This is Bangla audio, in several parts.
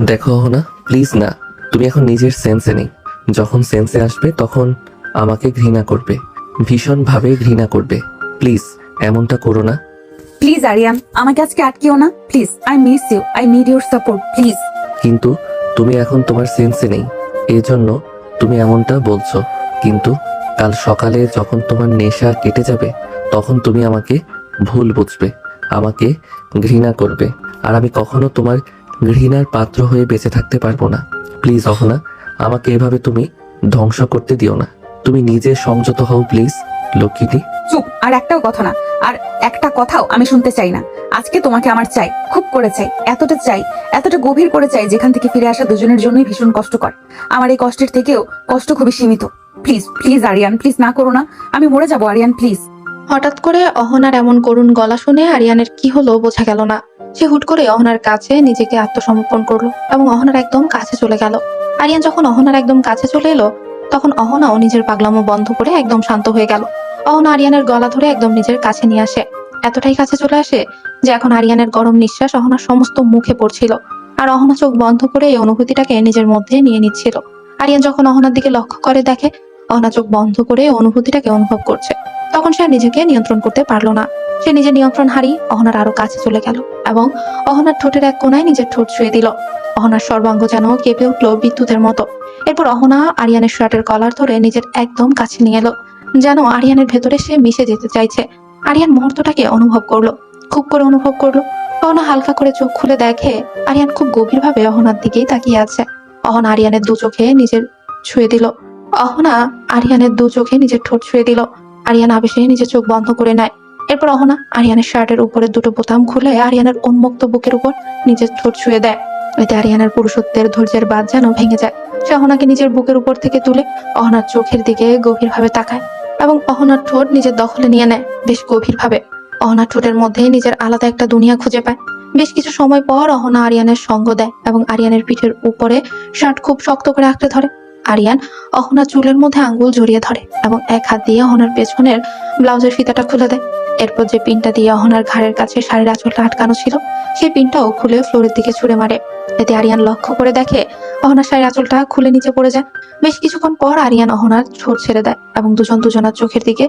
দেখো না, প্লিজ না। তুমি এখন নিজের সেন্সে নেই। যখন সেন্সে আসবে তখন আমাকে ঘৃণা করবে, ভীষণভাবে ঘৃণা করবে। প্লিজ এমনটা করো না। প্লিজ আরিয়ান, আমাকে আজকে আটকিও না please. I miss you, I need your support please. কিন্তু তুমি এখন তোমার সেন্সে নেই, এজন্য তুমি এমনটা বলছো। কিন্তু কাল সকালে যখন তোমার নেশা কেটে যাবে তখন তুমি আমাকে ভুল বুঝবে, আমাকে ঘৃণা করবে। আর আমি কখনো তোমার ঘৃণার পাত্র হয়ে বেঁচে থাকতে পারবো না। প্লিজ অহনা, আমাকে এভাবে তুমি ধ্বংস করতে দিও না। তুমি নিজে সংযত হও প্লিজ, লক্ষ্মীটি। চুপ, আর একটাও কথা না, আর একটা কথাও আমি শুনতে চাই না। আজকে তোমাকে আমার চাই, খুব করে চাই, এতটা চাই, এতটা গভীর করে চাই যেখান থেকে ফিরে আসা দুজনের জন্যই ভীষণ কষ্টকর। আমার এই কষ্টের থেকেও কষ্ট খুবই সীমিত। প্লিজ প্লিজ আরিয়ান, প্লিজ না করো না, আমি মরে যাবো আরিয়ান প্লিজ। হঠাৎ করে অহনার এমন করুণ গলা শুনে আরিয়ানের কি হলো বোঝা গেল না। সে হুট করে অহনার কাছে নিজেকে আত্মসমর্পণ করলো এবং অহনার একদম কাছে চলে গেল। আরিয়ান যখন অহনার একদম কাছে চলে এলো তখন অহনাও নিজের পাগলামো বন্ধ করে একদম শান্ত হয়ে গেল। অহনা আরিয়ানের গলা ধরে একদম নিজের কাছে নিয়ে আসে, এতটাই কাছে চলে আসে যে এখন আরিয়ানের গরম নিঃশ্বাস অহনার সমস্ত মুখে পড়ছিল। আর অহনা চোখ বন্ধ করে এই অনুভূতিটাকে নিজের মধ্যে নিয়ে নিচ্ছিল। আরিয়ান যখন অহনার দিকে লক্ষ্য করে দেখে অহনা চোখ বন্ধ করে অনুভূতিটাকে অনুভব করছে, তখন সে আর নিজেকে নিয়ন্ত্রণ করতে পারলো না। সে নিজের নিয়ন্ত্রণ হারিয়ে অহনার আরো কাছে চলে গেল এবং অহনার ঠোঁটের এক কোনায় নিজের ঠোঁট ছুঁয়ে দিল। অহনার সর্বাঙ্গ যেন কেঁপে উঠলো বিদ্যুতের মতো। এরপর অহনা আরিয়ানের শার্টের কলার ধরে নিজের একদম কাছে নিয়ে এলো, যেন আরিয়ানের ভেতরে সে মিশে যেতে চাইছে। আরিয়ান মুহূর্তটাকে অনুভব করলো, খুব করে অনুভব করলো। অহনা হালকা করে চোখ খুলে দেখে আরিয়ান খুব গভীরভাবে অহনার দিকেই তাকিয়ে আছে। অহনা আরিয়ানের দু চোখে নিজের ছুঁয়ে দিল। অহনা আরিয়ানের দু চোখে নিজের ঠোঁট ছুঁয়ে দিল। আরিয়ান আবেশে নিজের চোখ বন্ধ করে নেয়। এরপর অহনা আরিয়ানের শার্টের উপরে দুটো বোতাম খুলে আরিয়ানের উন্মুক্ত বুকের উপর নিজের ঠোঁট ছুঁয়ে দেয়। এতে আরিয়ানের পুরুষত্বের ধৈর্যের বাঁধ যেন ভেঙে যায়। সে অহনাকে নিজের বুকের উপর থেকে তুলে অহনার চোখের দিকে গভীরভাবে তাকায় এবং অহনার ঠোঁট নিজের দখলে নিয়ে নেয় বেশ গভীরভাবে। অহনার ঠোঁটের মধ্যে নিজের আলাদা একটা দুনিয়া খুঁজে পায়। বেশ কিছু সময় পর অহনা আরিয়ানের সঙ্গ দেয় এবং আরিয়ানের পিঠের উপরে শার্ট খুব শক্ত করে আঁকড়ে ধরে। আরিয়ান অহনার চুলের মধ্যে আঙ্গুল জড়িয়ে ধরে এবং এক হাত দিয়ে অহনার পেছনের ব্লাউজের ফিতাটা খুলে দেয়। এরপর যে পিনটা দিয়ে অহনার ঘাড়ের কাছে শাড়ির আঁচলটা আটকানো ছিল সেই পিনটাও খুলে ফ্লোরের দিকে ছুঁড়ে মারে। এতে আরিয়ান লক্ষ্য করে দেখে অহনার শাড়ির আঁচলটা খুলে নিচে পড়ে যায়। বেশ কিছুক্ষণ পর আরিয়ান অহনার ছোট ছেড়ে দেয় এবং দুজন দুজনার চোখের দিকে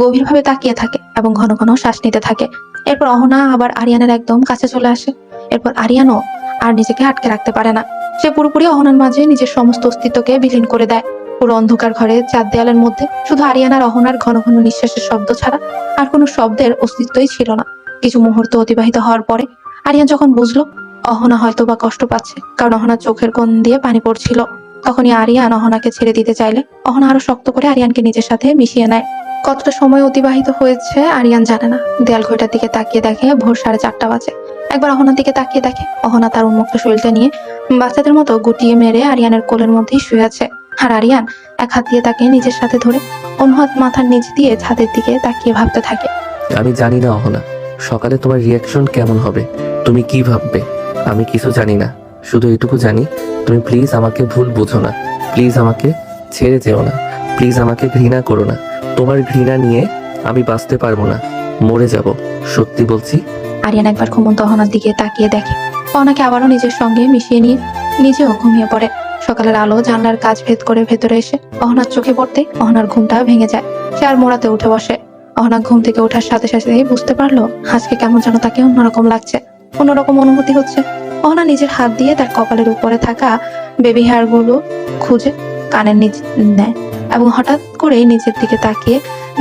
গভীরভাবে তাকিয়ে থাকে এবং ঘন ঘন শ্বাস নিতে থাকে। এরপর অহনা আবার আরিয়ানের একদম কাছে চলে আসে। এরপর আরিয়ানও আর নিজেকে আটকে রাখতে পারে না। সে পুরোপুরি অহনার মাঝে নিজের সমস্ত অস্তিত্বকে বিলীন করে দেয়। পুরো অন্ধকার ঘরে চার দেয়ালের মধ্যে শুধু আরিয়ান আর অহনার ঘন ঘন নিঃশ্বাসের শব্দ ছাড়া আর কোনো শব্দের অস্তিত্বই ছিল না। কিছু মুহূর্ত অতিবাহিত হওয়ার পরে আরিয়ান যখন বুঝলো অহনা হয়তো বা কষ্ট পাচ্ছে, কারণ অহনার চোখের কোণ দিয়ে পানি পড়ছিল, তখনই আরিয়ান অহনাকে ছেড়ে দিতে চাইলে অহনা আরো শক্ত করে আরিয়ানকে নিজের সাথে মিশিয়ে নেয়। কতটা সময় অতিবাহিত হয়েছে আরিয়ান জানে না। দেয়াল ঘড়িটার দিকে তাকিয়ে দেখে ভোর 4:30 বাজে। একবার অহনার দিকে তাকিয়ে দেখে অহনা তার উন্মুক্ত শরীরটা নিয়ে বাচ্চাদের মতো গুটিয়ে মেরে আরিয়ানের কোলের মধ্যেই শুয়ে আছে। আর আরিয়ান এক হাত দিয়ে তাকে নিজের সাথে ধরে অন্য হাত মাথার নিচ দিয়ে ছাদের দিকে তাকিয়ে ভাবতে থাকে। আমি জানি না অহনা, সকালে তোমার রিয়াকশন কেমন হবে, তুমি কি ভাববে, আমি কিছু জানি না। শুধু এটুকু জানি, তুমি প্লিজ আমাকে ভুল বুঝো না, প্লিজ আমাকে ছেড়ে যেও না, প্লিজ আমাকে ঘৃণা করো না। তোমার ঘৃণা নিয়ে আমি বাঁচতে পারবো না, মরে যাব, সত্যি বলছি। আরিয়ান একবার ঘুমন্ত অহনার দিকে তাকিয়ে দেখে অহনাকে আবারও নিজের সঙ্গে মিশিয়ে নিয়ে নিজেও ঘুমিয়ে পড়ে। সকালের আলো জানলার কাজ ভেদ করে ভেতরে এসে অহনার চোখে পড়তে অহনার ঘুমটা ভেঙে যায়। সে আর মোড়াতে উঠে বসে। অহনা ঘুম থেকে ওঠার সাথে সাথে বুঝতে পারলো আজকে কেমন যেন তাকে অন্যরকম লাগছে, অন্যরকম অনুভূতি হচ্ছে। অহনা নিজের হাত দিয়ে তার কপালের উপরে থাকা বেবি হেয়ার গুলো খুঁজে কানের নিচে নেয় এবং হঠাৎ করে নিজের দিকে তাকিয়ে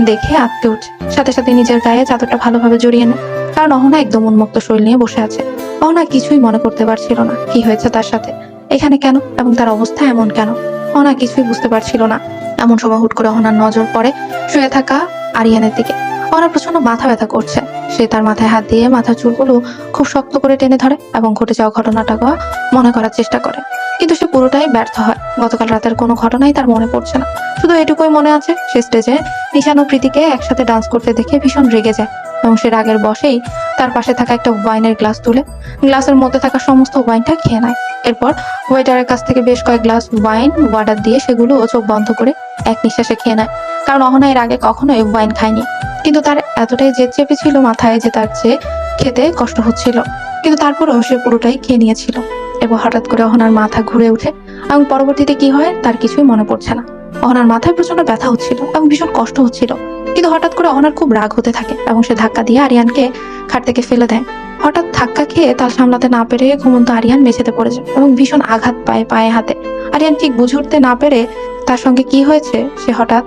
দেখে আটকে উঠে। সাথে সাথে নিজের গায়ে চাদরটা ভালোভাবে জড়িয়ে নেয়, কারণ অহনা একদম উন্মুক্ত শরীর নিয়ে বসে আছে। অহনা কিছুই মনে করতে পারছিল না কি হয়েছে তার সাথে, এখানে কেন এবং তার অবস্থা এমন কেন। অহনা কিছুই বুঝতে পারছিল না। এমন সময় হুট করে অহনার নজর পড়ে শুয়ে থাকা আরিয়ানের দিকে। অহনার প্রচন্ড মাথা ব্যথা করছে। সে তার মাথায় হাত দিয়ে মাথার চুলগুলো খুব শক্ত করে টেনে ধরে এবং ঘটে যাওয়া ঘটনাটাকে মনে করার চেষ্টা করে, কিন্তু সে পুরোটাই ব্যর্থ হয়। গতকাল রাতের কোনো ঘটনাই তার মনে পড়ছে না। শুধু এটুকুই মনে আছে সে স্টেজে নিশান ও প্রীতিকে একসাথে ডান্স করতে দেখে ভীষণ রেগে যায় এবং সে রাগের বশেই তার পাশে থাকা একটা ওয়াইনের গ্লাস তুলে গ্লাসের মধ্যে থাকা সমস্ত ওয়াইনটা খেয়ে নেয়। এরপর ওয়েটারের কাছ থেকে বেশ কয়েক গ্লাস ওয়াইন অর্ডার দিয়ে সেগুলো চোখ বন্ধ করে এক নিঃশ্বাসে খেয়ে নেয়, কারণ অহনা এর আগে কখনোই ওয়াইন খায়নি। কিন্তু তার এতটাই জেদ চেপে ছিল মাথায় যে তার চেয়ে খেতে কষ্ট হচ্ছিল, কিন্তু তারপরেও সে পুরোটাই খেয়ে নিয়েছিল। এবং হঠাৎ করে অহনার মাথা ঘুরে ওঠে এবং পরবর্তীতে কি হয় তার কিছুই মনে পড়ছে না। অহনার মাথায় প্রচন্ড ব্যথা হচ্ছিল এবং ভীষণ কষ্ট হচ্ছিল, কিন্তু হঠাৎ করে অহনার খুব রাগ হতে থাকে এবং সে ধাক্কা দিয়ে আরিয়ানকে খাট থেকে ফেলে দেয়। হঠাৎ ধাক্কা খেয়ে তার সামলাতে না পেরে ঘুমন্ত আরিয়ান মেঝেতে পড়ে যায় এবং ভীষণ আঘাত পায় পায়ে হাতে। আরিয়ান ঠিক বুঝে উঠতে না পেরে তার সঙ্গে কি হয়েছে সে হঠাৎ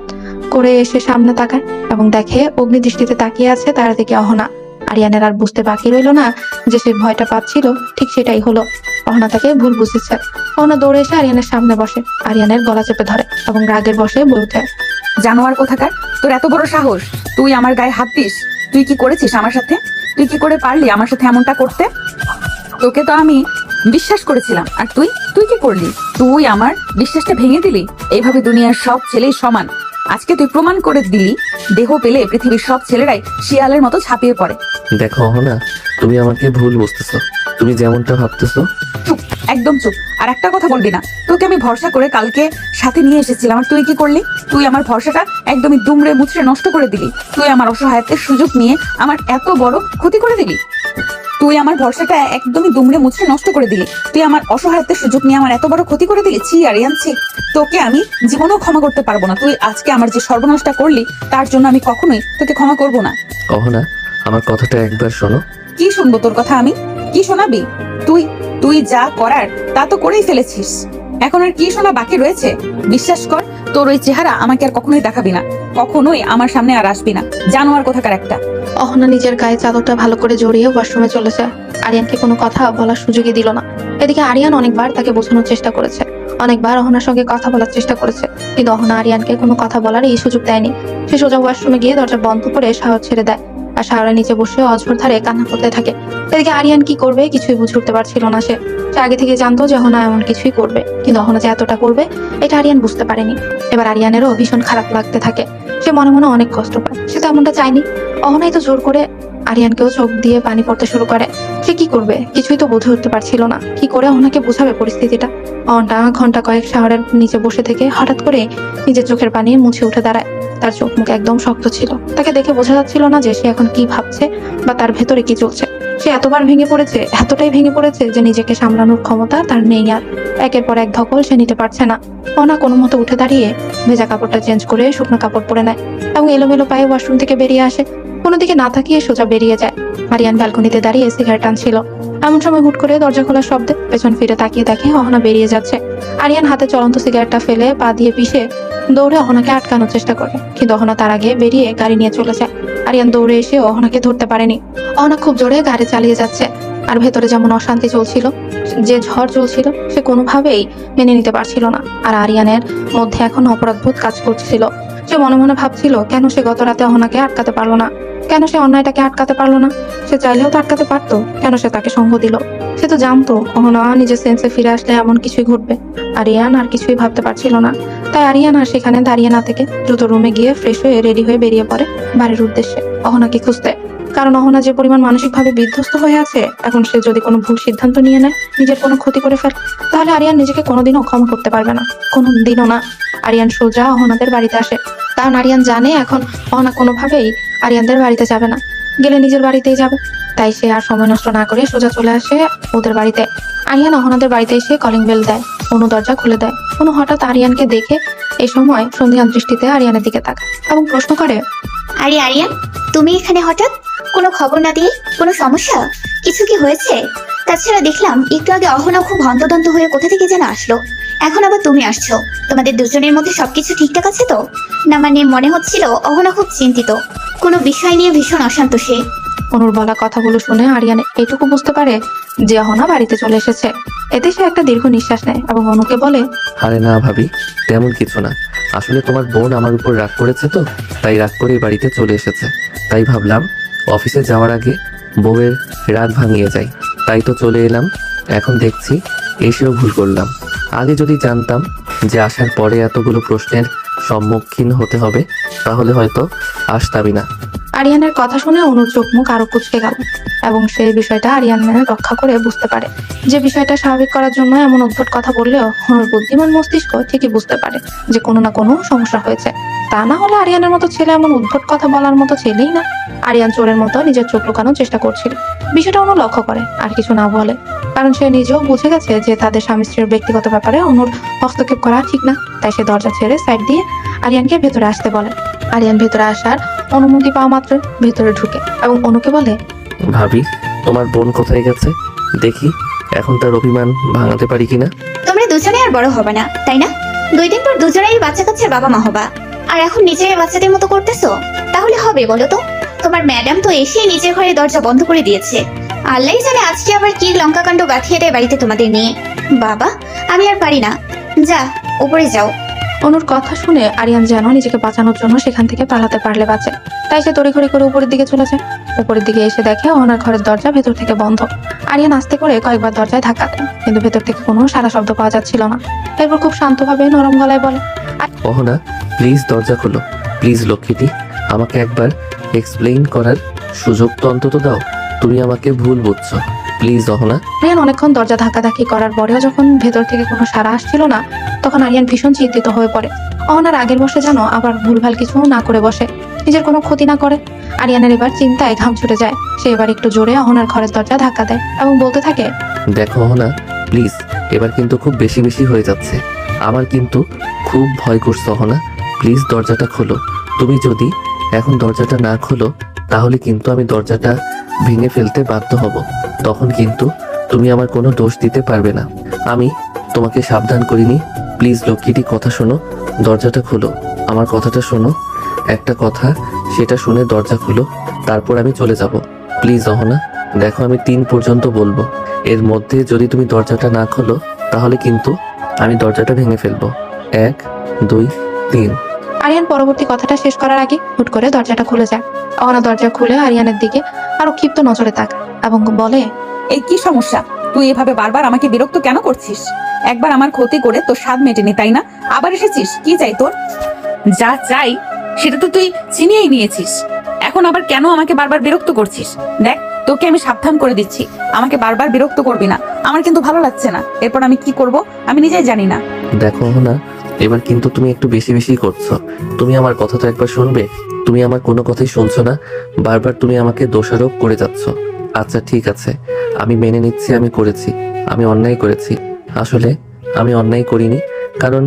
করে এসে সামনে তাকায় এবং দেখে অগ্নিদৃষ্টিতে তাকিয়ে আছে তার দিকে অহনা। আরিয়ানের আর বুঝতে বাকি রইল না যে সে ভয়টা পাচ্ছিল ঠিক সেটাই হলো, অহনা তাকে ভুল বুঝেছে। অহনা দৌড়ে এসে আরিয়ানের সামনে বসে, আরিয়ানের গলা চেপে ধরে এবং রাগের বসে বলে ওঠে, জানোয়ার কোথাকার, তোর এত বড় সাহস, তুই আমার গায়ে হাত দিস? তুই কি করেছিস আমার সাথে? তুই কি করে পারলি আমার সাথে এমনটা করতে? তোকে তো আমি বিশ্বাস করেছিলাম, আর তুই তুই কি করলি? তুই আমার বিশ্বাসটা ভেঙে দিলি। এইভাবে দুনিয়ার সব ছেলেই সমান। আজকে তুই প্রমাণ করে দিলি, দেহ পেলে পৃথিবীর সব ছেলেরাই শিয়ালের মতো ঝাঁপিয়ে পড়ে। দেখো অহনা, তুমি আমাকে ভুল বুঝতেছো। তুমি যেমনটা ভাবতেছো। চুপ, একদম চুপ। আর একটা কথা বলবি না। তোকে আমি ভরসা করে কালকে সাথে নিয়ে এসেছিলাম, আর তুই কি করলি? তুই আমার ভরসাটা একদমই দুমড়ে মুচড়ে নষ্ট করে দিলি। তুই আমার অসহায়ত্বের সুযোগ নিয়ে আমার এত বড় ক্ষতি করে দিলি। তুই আমার ভরসাটা একদমই দুমড়ে মুচড়ে নষ্ট করে দিলি। তুই আমার অসহায়ত্বের সুযোগ নিয়ে আমার এত বড় ক্ষতি করে দিলি। ছি আরিয়ান, ছি। তোকে আমি জীবনেও ক্ষমা করতে পারবো না। তুই আজকে আমার যে সর্বনাশটা করলি তার জন্য আমি কখনোই তোকে ক্ষমা করবো না। অহনা, আমার কথাটা একবার শোনো। কি শুনবো তোর কথা আমি? কি শোনাবি? তুই তুই যা করার তা তো করেই ফেলেছিস। এখন আর কি শোনা বাকি রয়েছে? বিশ্বাস কর, তোর ওই চেহারা আমাকে আর কখনোই দেখাবি না। কখনোই আমার সামনে আর আসবি না। জানোয়ার কোথাকার একটা। অহনা নিজের গায়ে চাদরটা ভালো করে জড়িয়ে ওয়াশরুমে চলে যায়। আরিয়ানকে কোনো কথা বলার সুযোগই দিল না। এদিকে আরিয়ান অনেকবার তাকে বোঝানোর চেষ্টা করেছে, অনেকবার অহনার সঙ্গে কথা বলার চেষ্টা করেছে, কিন্তু অহনা আরিয়ানকে কোনো কথা বলার এই সুযোগ দেয়নি। সে সোজা ওয়াশরুমে গিয়ে দরজা বন্ধ করে শাওয়ার ছেড়ে দেয় আর শাওয়ারের নিচে বসে অঝোর ধারে কান্না করতে থাকে। এদিকে আরিয়ান কি করবে কিছুই বুঝে উঠতে পারছিল না। সে আগে থেকে জানতো যে অহনা এমন কিছুই করবে, কিন্তু অহনা যে এতটা করবে এটা আরিয়ান বুঝতে পারেনি। এবার আরিয়ানেরও ভীষণ খারাপ লাগতে থাকে। সে মনে মনে অনেক কষ্ট পায়। সে তো এমনটা চায়নি। অহনাই তো জোর করে আরিয়ানকেও চোখ দিয়ে পানি পড়তে শুরু করে। সে কি করবে কিছুই তো বুঝে উঠতে পারছিল না। কি করে অহনাকে বোঝাবে পরিস্থিতিটা? অহনা ঘন্টা কয়েক শাওয়ারের নিচে বসে থেকে হঠাৎ করে নিজের চোখের পানি মুছে উঠে দাঁড়ায়। তার চোখ মুখ একদম শক্ত ছিল। তাকে দেখে বোঝা যাচ্ছিল না যে সে এখন কি ভাবছে বা তার ভেতরে কি চলছে। সে এতবার ভেঙে পড়েছে, এতটাই ভেঙে পড়েছে যে নিজেকে সামলানোর ক্ষমতা তার নেই আর। একের পর এক ধকল সে নিতে পারছে না। অহনা কোনো মতো উঠে দাঁড়িয়ে ভেজা কাপড়টা চেঞ্জ করে শুকনো কাপড় পরে নেয় এবং এলোমেলো পায়ে ওয়াশরুম থেকে বেরিয়ে আসে। কোনো দিকে না তাকিয়ে সোজা বেরিয়ে যায়। আরিয়ান ব্যালকনিতে দাঁড়িয়ে সিগারেট টানছিল। এমন সময় হুট করে দরজা খোলার শব্দে পেছন ফিরে তাকিয়ে দেখে অহনা বেরিয়ে যাচ্ছে। আরিয়ান হাতে চলন্ত সিগারেটটা ফেলে পা দিয়ে পিষে দৌড়ে অহনাকে আটকানোর চেষ্টা করে, কিন্তু অহনা তার আগে বেরিয়ে গাড়ি নিয়ে চলে যায়। আরিয়ান দৌড়ে এসে অহনাকে ধরতে পারেনি। অহনা খুব জোরে গাড়ি চালিয়ে যাচ্ছে আর ভেতরে যেমন অশান্তি চলছিল, যে ঝড় চলছিল সে কোনোভাবেই মেনে নিতে পারছিল না। আর আরিয়ানের মধ্যে এখন অপরাধবোধ কাজ করছিল। সে মনে মনে ভাবছিল কেন সে গত রাতে অহনাকে আটকাতে পারলো না, কেন সে অন্যায়টাকে আটকাতে পারলো না। সে চাইলেও তো আটকাতে পারতো, কেন সে তাকে সঙ্গ দিল? সে তো জানতো অহনা নিজের সেন্সে ফিরে আসলে এমন কিছুই ঘটবে। আরিয়ান আর কিছুই ভাবতে পারছিল না। তাই আরিয়ান আর সেখানে দাঁড়িয়ে না থেকে দ্রুত রুমে গিয়ে ফ্রেশ হয়ে রেডি হয়ে বেরিয়ে পড়ে বাড়ির উদ্দেশ্যে অহনাকে খুঁজতে। কারণ অহনা যে পরিমাণ মানসিকভাবে বিধ্বস্ত হয়ে আছে, এখন সে যদি কোনো ভুল সিদ্ধান্ত নিয়ে নেয়, নিজের কোনো ক্ষতি করে ফেলে, তাহলে আরিয়ান নিজেকে কোনোদিনও ক্ষমা করতে পারবে না, কোনোদিনও না। আরিয়ান সোজা অহনাদের বাড়িতে আসে, কারণ আরিয়ান জানে এখন অহনা কোনোভাবেই আরিয়ানদের বাড়িতে যাবে না, গেলে নিজের বাড়িতেই যাবে। তাই সে আর সময় নষ্ট না করে সোজা চলে আসে ওদের বাড়িতে। আরিয়ান অহনাদের বাড়িতে এসে কলিং বেল দেয়। অনু দরজা খুলে দেয়। অনু হঠাৎ আরিয়ানকে দেখে এই সময় সন্ধিহান দৃষ্টিতে আরিয়ানের দিকে তাকায় এবং প্রশ্ন করে, আরে আরিয়ান, তুমি এখানে হঠাৎ? কোনো খবর না দিয়ে? কোনো সমস্যা? কিছু কি হয়েছে? তাছাড়া দেখলাম একটু আগে অহনা খুব হন্তদন্ত হয়ে কোথা থেকে যেন আসলো, এখন আবার তুমি আসছো। তোমাদের দুজনের মধ্যে সবকিছু ঠিকঠাক আছে তো? না মানে মনে হচ্ছিল অহনা খুব চিন্তিত, কোনো বিষয় নিয়ে ভীষণ অশান্ত সে। অনুর বলা কথাগুলো শুনে আরিয়ান এইটুকু বুঝতে পারে যে অহনা বাড়িতে চলে এসেছে। এতে সে একটা দীর্ঘ নিঃশ্বাস নেয় এবং অনুকে বলে, আরে না ভাবি, তেমন কিছু না। আসলে তোমার বোন আমার উপর রাগ করেছে তো, তাই রাগ করে বাড়িতে চলে এসেছে। তাই ভাবলাম অফিসে যাওয়ার আগে বউয়ের রাগ ভাঙিয়ে যাই, তাই তো চলে এলাম। এখন দেখছি এসেও ভুল করলাম। আগে যদি জানতাম যে আসার পরে এতগুলো প্রশ্নের সম্মুখীন হতে হবে, তাহলে হয়তো আসতামই না। আরিয়ানের কথা শুনে অনুর চোখ মুখ আরো কুঁচকে গেল এবং সেই বিষয়টা আরিয়ানের রক্ষা করে বুঝতে পারে যে বিষয়টা স্বাভাবিক করার জন্য এমন উদ্ভট কথা বললেও অনুর বুদ্ধিমান মস্তিষ্ক ঠিকই বুঝতে পারে যে কোনো না কোনো সমস্যা হয়েছে। তা না হলে আরিয়ানের মতো ছেলে এমন উদ্ভট কথা বলার মতো ছেলেই না। আরিয়ান চোরের মতো নিজের চোখ লুকানোর চেষ্টা করছিল। বিষয়টা অনু লক্ষ্য করে আর কিছু না বলে, কারণ সে নিজেও বুঝে গেছে যে তাদের স্বামী স্ত্রীর ব্যক্তিগত ব্যাপারে অনুর হস্তক্ষেপ করা ঠিক না। তাই সে দরজা ছেড়ে সাইড দিয়ে আরিয়ানকে ভেতরে আসতে বলে। আরিয়ান ভেতরে আসার অনুমতি পাওয়া মাত্র ভেতরে ঢুকে এবং অনুকে বলে, ভাবি, তোমার বোন কোথায় গেছে? দেখি এখন তার অভিমান ভাঙাতে পারি কিনা। তোমরা দুজনে আর বড় হবে না, তাই না? 2 দিন পর দুজনেই বাচ্চা কাচ্চার বাবা মা হবা, আর এখন নিজের বাচ্চাদের মতো করতেছো? তাহলে হবে বলো তো? তোমার ম্যাডাম তো এসেই নিজের ঘরে দরজা বন্ধ করে দিয়েছে। আল্লাহই জানে আজকে আবার কি লঙ্কাকাণ্ড গাঁথিয়ে দেয় বাড়িতে তোমাদের নিয়ে। বাবা, আমি আর পারি না, যা উপরে যাও। অনুর কথা শুনে আরিয়ান যেন নিজেকে বাঁচানোর জন্য সেখান থেকে পালাতে পারলে বাঁচে, তাই সে তড়িঘড়ি করে উপরের দিকে চলে যায়। উপরের দিকে এসে দেখে অহনার ঘরের দরজা ভেতর থেকে বন্ধ। আরিয়ান আস্তে করে কয়েকবার দরজায় ধাক্কা দেয়, কিন্তু ভেতর থেকে কোনো সারা শব্দ পাওয়া যাচ্ছিল না। এরপর খুব শান্তভাবে নরম গলায় বলে, অহনা, প্লিজ দরজা খোলো, প্লিজ লক্ষ্মীটি, আমাকে একবার এক্সপ্লেইন করার সুযোগ তো অন্তত দাও। তুমি আমাকে ভুল বুঝছো, প্লিজ অহনা। আরিয়ান অনেকক্ষণ দরজা ধাক্কাধাক্কি করার পরেও যখন ভেতর থেকে কোনো সাড়া আসছিল না, তখন আরিয়ান ভীষণ চিন্তিত হয়ে পড়ে। অহনার আগের বসে যেন আবার ভুলভাল কিছু না করে বসে, নিজের কোনো ক্ষতি না করে। আরিয়ানের এবার চিন্তায় ঘাম ছুটে যায়। সে এবার একটু জোরে অহনার ঘরের দরজা ধাক্কা দেয় এবং বলতে থাকে, দেখো অহনা, প্লিজ, এবার কিন্তু খুব বেশি বেশি হয়ে যাচ্ছে। আমার কিন্তু খুব ভয় করছে অহনা, প্লিজ দরজাটা খোলো। তুমি যদি এখন দরজাটা না খোলো তাহলে কিন্তু আমি দরজাটা ভেঙে ফেলতে বাধ্য হব। তখন কিন্তু তুমি আমার কোনো দোষ দিতে পারবে না। আমি তোমাকে সাবধান করিনি। প্লিজ লক্ষ্মীটি, কথা শোনো, দরজাটা খোলো, আমার কথাটা শোনো। একটা কথা, সেটা শুনে দরজা খুলো, তারপর আমি চলে যাব। প্লিজ অহনা, দেখো আমি 3 পর্যন্ত বলবো, এর মধ্যে যদি তুমি দরজাটা না খোলো তাহলে কিন্তু আমি দরজাটা ভেঙে ফেলবো। 1, 2, 3। আরিয়ান পরবর্তী কথাটা শেষ করার আগে হুট করে দরজাটা খুলে যায়। অহনা দরজা খুলে আরিয়ানের দিকে আরো ক্ষিপ্ত নজরে তাকায় এবং বলে, এই কি সমস্যা? তুই এভাবে বারবার আমাকে বিরক্ত কেন করছিস? একবার আমার ক্ষতি করে তোর স্বাদ মেটেনি, তাই না? আবার এসেছিস, কি চাই তোর? যা চাই সেটা তো তুই ছিনিয়েই নিয়েছিস। এখন আবার কেন আমাকে বারবার বিরক্ত করছিস? দেখ, তোকে আমি সাবধান করে দিচ্ছি, আমাকে বারবার বিরক্ত করবি না। আমার কিন্তু ভালো লাগছে না। এরপর আমি কি করব আমি নিজেই জানি না। দেখো অহনা, এবার কিন্তু তুমি একটু বেশি বেশি করছো। তুমি আমার কথা তো একবার শুনবে? তুমি আমার কোনো কথাই শুনছো না, বারবার তুমি আমাকে দোষারোপ করে যাচ্ছ। আচ্ছা ঠিক আছে, আমি মেনে নিচ্ছি আমি করেছি, আমি অন্যায় করেছি। আসলে আমি অন্যায় করিনি, কারণ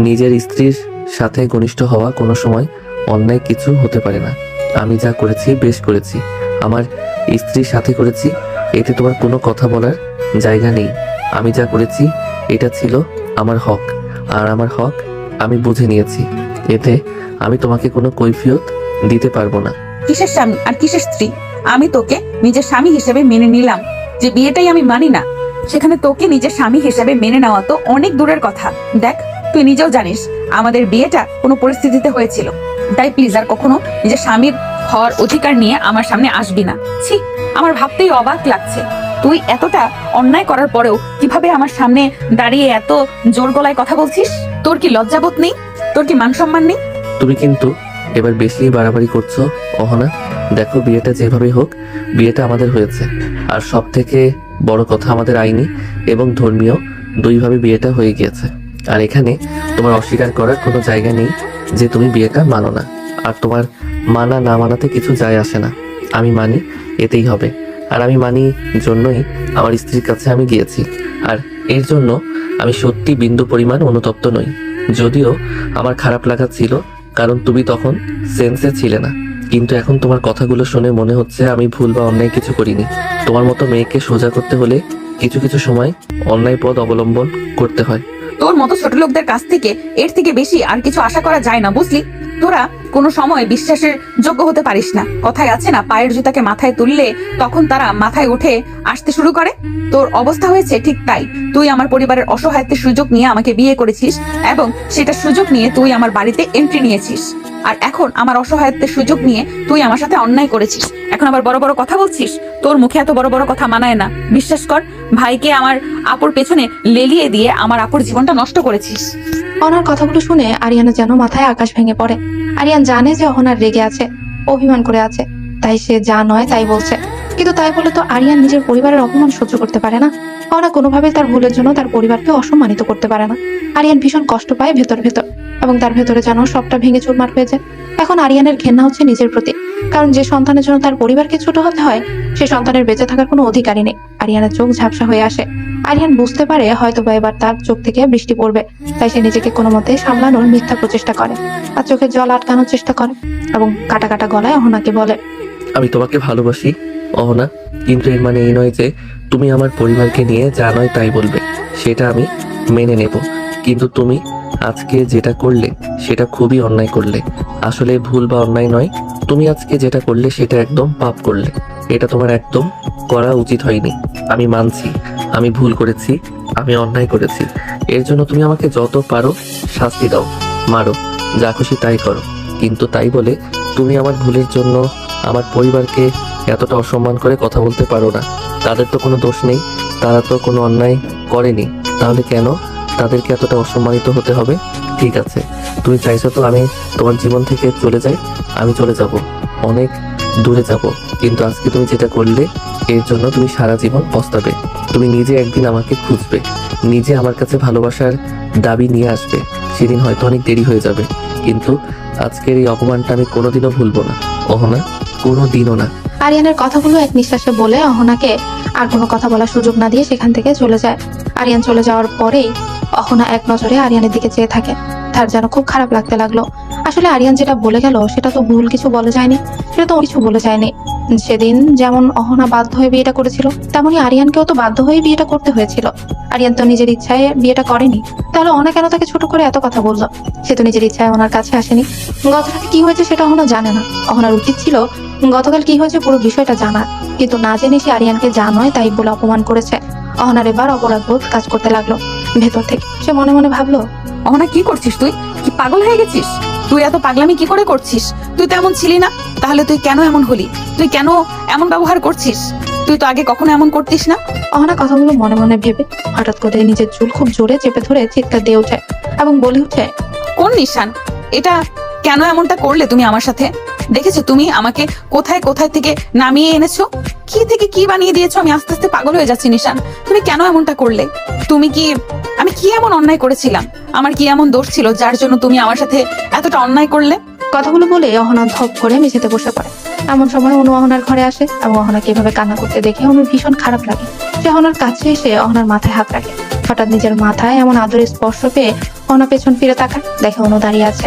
নিজের স্ত্রীর সাথে ঘনিষ্ঠ হওয়া কোনো সময় অন্যায় কিছু হতে পারে না। আমি যা করেছি বেশ করেছি, আমার স্ত্রীর সাথে করেছি, এতে তোমার কোনো কথা বলার জায়গা নেই। আমি যা করেছি এটা ছিল আমার হক, আর আমার হক আমি বুঝে নিয়েছি। এতে আমি তোমাকে কোনো কৈফিয়ত দিতে পারবো না। কিসের স্বামী আর কিসের স্ত্রী? আমি তোকে নিজের স্বামী হিসেবে মেনে নিলাম। যে বিয়েটাই আমি মানি না, সেখানে তোকে নিজের স্বামী হিসেবে মেনে নেওয়া তো অনেক দূরের কথা। দেখ, তুই নিজেও জানিস আমাদের বিয়েটা কোনো পরিস্থিতিতে হয়েছিল। তাই প্লিজ আর কখনো নিজের স্বামীর হওয়ার অধিকার নিয়ে আমার সামনে আসবি না। ছি, আমার ভাবতেই অবাক লাগছে, তুই এতটা অন্যায় করার পরেও কিভাবে আমার সামনে দাঁড়িয়ে এত জোর গলায় কথা বলছিস? তোর কি লজ্জাবোধ নেই? তোর কি মান সম্মান নেই? তুমি কিন্তু এবার বেশি বাড়াবাড়ি করছো অহনা। দেখো, বিয়েটা যেভাবে হোক, বিয়েটা আমাদের হয়েছে। আর সব থেকে বড় কথা, আমাদের আইনি এবং ধর্মীয় দুইভাবে বিয়েটা হয়ে গিয়েছে। আর এখানে তোমার অস্বীকার করার কোনো জায়গা নেই যে তুমি বিয়েটা মানো না। আর তোমার মানা না মানাতে কিছু যায় আসে না। আমি মানি, এতেই হবে। আর আমি মানি জন্যই আমার স্ত্রীর কাছে আমি গিয়েছি। আর এর জন্য আমি সত্যি বিন্দু পরিমাণ অনুতপ্ত নই। যদিও আমার খারাপ লাগা ছিল, কারণ তুমি তখন সেন্সে ছিলে না। কিন্তু এখন তোমার কথাগুলো শুনে মনে হচ্ছে আমি ভুল বা অন্যায় কিছু করিনি। তোমার মতো মেয়েকে সোজা করতে হলে কিছু কিছু সময় অন্যায় পথ অবলম্বন করতে হয়। তোর মতো ছোট লোকদের কাছ থেকে এর থেকে বেশি আর কিছু আশা করা যায় না, বুঝলি? তোরা কোনো সময় বিশ্বাসের যোগ্য হতে পারিস না। কথায় আছে না, পায়ের জুতাকে মাথায় তুললে তখন তারা মাথায় উঠে আসতে শুরু করে। তোর অবস্থা হয়েছে ঠিক তাই। তুই আমার পরিবারের অসহায়ত্বের সুযোগ নিয়ে আমাকে বিয়ে করেছিস এবং সেটা সুযোগ নিয়ে তুই আমার বাড়িতে এন্ট্রি নিয়েছিস। আর এখন আমার অসহায়ত্বের সুযোগ নিয়ে তুই আমার সাথে অন্যায় করেছিস। এখন আবার বড় বড় কথা বলছিস? তোর মুখে এত বড় বড় কথা মানায় না। বিশ্বাস কর, ভাইকে আমার আপুর পেছনে লেলিয়ে দিয়ে আমার আপুর জীবনটা নষ্ট করেছিস। অহনার কথাগুলো শুনে আরিয়ানের যেন মাথায় আকাশ ভেঙে পড়ে। আরিয়ান জানে যে অহনার রেগে আছে। অভিমান করে আছে, তাই সে যা নয় তাই বলছে। কিন্তু তাই বলে তো আরিয়ান নিজের পরিবারের অপমান সহ্য করতে পারে না। অহনা কোনোভাবেই তার ভুলের জন্য তার পরিবারকে অসম্মানিত করতে পারে না। আরিয়ান ভীষণ কষ্ট পায় ভেতর ভেতর, এবং তার ভেতরে যেন সবটা ভেঙে চুরমার হয়ে যায়। এখন আরিয়ানের ঘেন্না হচ্ছে নিজের প্রতি, কারণ যে সন্তানের জন্য তার পরিবারকে ছোট হতে হয়, সে সন্তানের বেঁচে থাকার কোনো অধিকারই নেই। আরিয়ানের চোখ ঝাপসা হয়ে আসে। আরিয়ান বুঝতে পারে হয়তো বা এবার তার চোখ থেকে বৃষ্টি পড়বে, তাই সে নিজেকে কোনো মতে সামলানোর মিথ্যা প্রচেষ্টা করে, আর চোখের জল আটকানোর চেষ্টা করে, এবং কাটা কাটা গলায় অহনাকে বলে, আমি তোমাকে ভালোবাসি অহনা, কিন্তু এর মানে এই নয় যে তুমি আমার পরিবারকে নিয়ে যা নয় তাই বলবে। সেটা আমি মেনে নেব, কিন্তু তুমি আজকে যেটা করলে সেটা খুবই অন্যায় করলে। আসলে ভুল বা অন্যায় নয়, তুমি আজকে যেটা করলে সেটা একদম পাপ করলে। এটা তোমার একদম করা উচিত হয়নি। আমি মানছি আমি ভুল করেছি, আমি অন্যায় করেছি। এর জন্য তুমি আমাকে যত পারো শাস্তি দাও, মারো, যা খুশি তাই করো, কিন্তু তাই বলে তুমি আমার ভুলের জন্য আমার পরিবারকে এতটা অসম্মান করে কথা বলতে পারো না। তাদের তো কোনো দোষ নেই, তারা তো কোনো অন্যায় করেনি, তাহলে কেন তাদেরকে এতটা অসম্মানিত হতে হবে? ঠিক আছে, তুমি চাইছো তো আমি তোমার জীবন থেকে চলে যাই, আমি চলে যাব, অনেক দূরে যাব, কিন্তু আজকে তুমি যেটা করলে এর জন্য তুমি সারা জীবন পস্তাবে। তুমি নিজে একদিন আমাকে খুঁজবে, নিজে আমার কাছে ভালোবাসার দাবি নিয়ে আসবে, সেদিন হয়তো অনেক দেরি হয়ে যাবে, কিন্তু আজকের এই অপমানটা আমি কোনোদিনও ভুলবো না অহনা, কোনোদিনও না। আরিয়ানের কথাগুলো এক নিঃশ্বাসে বলে অহনাকে আর কোনো কথা বলার সুযোগ না দিয়ে সেখান থেকে চলে যায়। আরিয়ান চলে যাওয়ার পরেই অহনা এক নজরে আরিয়ানের দিকে চেয়ে থাকে। তার যেন খুব খারাপ লাগতে লাগলো। আসলে আরিয়ান যেটা বলে গেল সেটা তো ভুল কিছু বলে যায়নি, সেটা তো কিছু বলে যায়নি। সেদিন যেমন অহনা বাধ্য হয়ে বিয়েটা করেছিল, তেমনই আরিয়ানকেও তো বাধ্য হয়ে বিয়েটা করতে হয়েছিল। আরিয়ান তো নিজের ইচ্ছায় বিয়েটা করেনি, তাহলে অহনা কেন তাকে ছোট করে এত কথা বললো? সে তো নিজের ইচ্ছায় ওনার কাছে আসেনি। গতরাতে কি হয়েছে সেটা অহনা জানে না। অহনার উচিত ছিল গতকাল কি হয়েছে পুরো বিষয়টা জানার, কিন্তু না জেনে সে আরিয়ানকে যা নয় তাই বলে অপমান করেছে। অহনার এবার অপরাধবোধ কাজ করতে লাগলো ভেতর থেকে। সে মনে মনে ভাবলো, অহনা কি করছিস তুই? কি পাগল হয়ে গেছিস? তুই এত পাগলামি কি করে করছিস? তুই তো এমন ছিলি না, তাহলে তুই কেন এমন হলি? তুই কেন এমন ব্যবহার করছিস? তুই তো আগে কখনো এমন করতিস না। অহনা কথাগুলো মনে মনে ভেবে হঠাৎ করে নিজের চুল খুব জোরে চেপে ধরে চিৎকার দিয়ে ওঠে এবং বলে উঠে, কোন নিশান এটা? কেন এমনটা করলে তুমি আমার সাথে? দেখেছো তুমি আমাকে কোথায় কোথায় থেকে নামিয়ে এনেছো, কি থেকে কি বানিয়ে দিয়েছো? আমি আস্তে আস্তে পাগল হয়ে যাচ্ছি নিশান। তুমি কেন এমনটা করলে? আমি কি এমন অন্যায় করেছিলাম? আমার কি এমন দোষ ছিল যার জন্য তুমি আমার সাথে এতটা অন্যায় করলে? কথাগুলো বলে অহনা ধপ করে মেঝেতে বসে পড়ে। এমন সময় অনু অহনার ঘরে আসে এবং অহনাকে এভাবে কান্না করতে দেখে অনুর ভীষণ খারাপ লাগে। সে অহনার কাছে এসে অহনার মাথায় হাত রাখে। হঠাৎ নিজের মাথায় এমন আদরের স্পর্শ পেয়ে অহনা পেছন ফিরে তাকায়, দেখে অনু দাঁড়িয়ে আছে।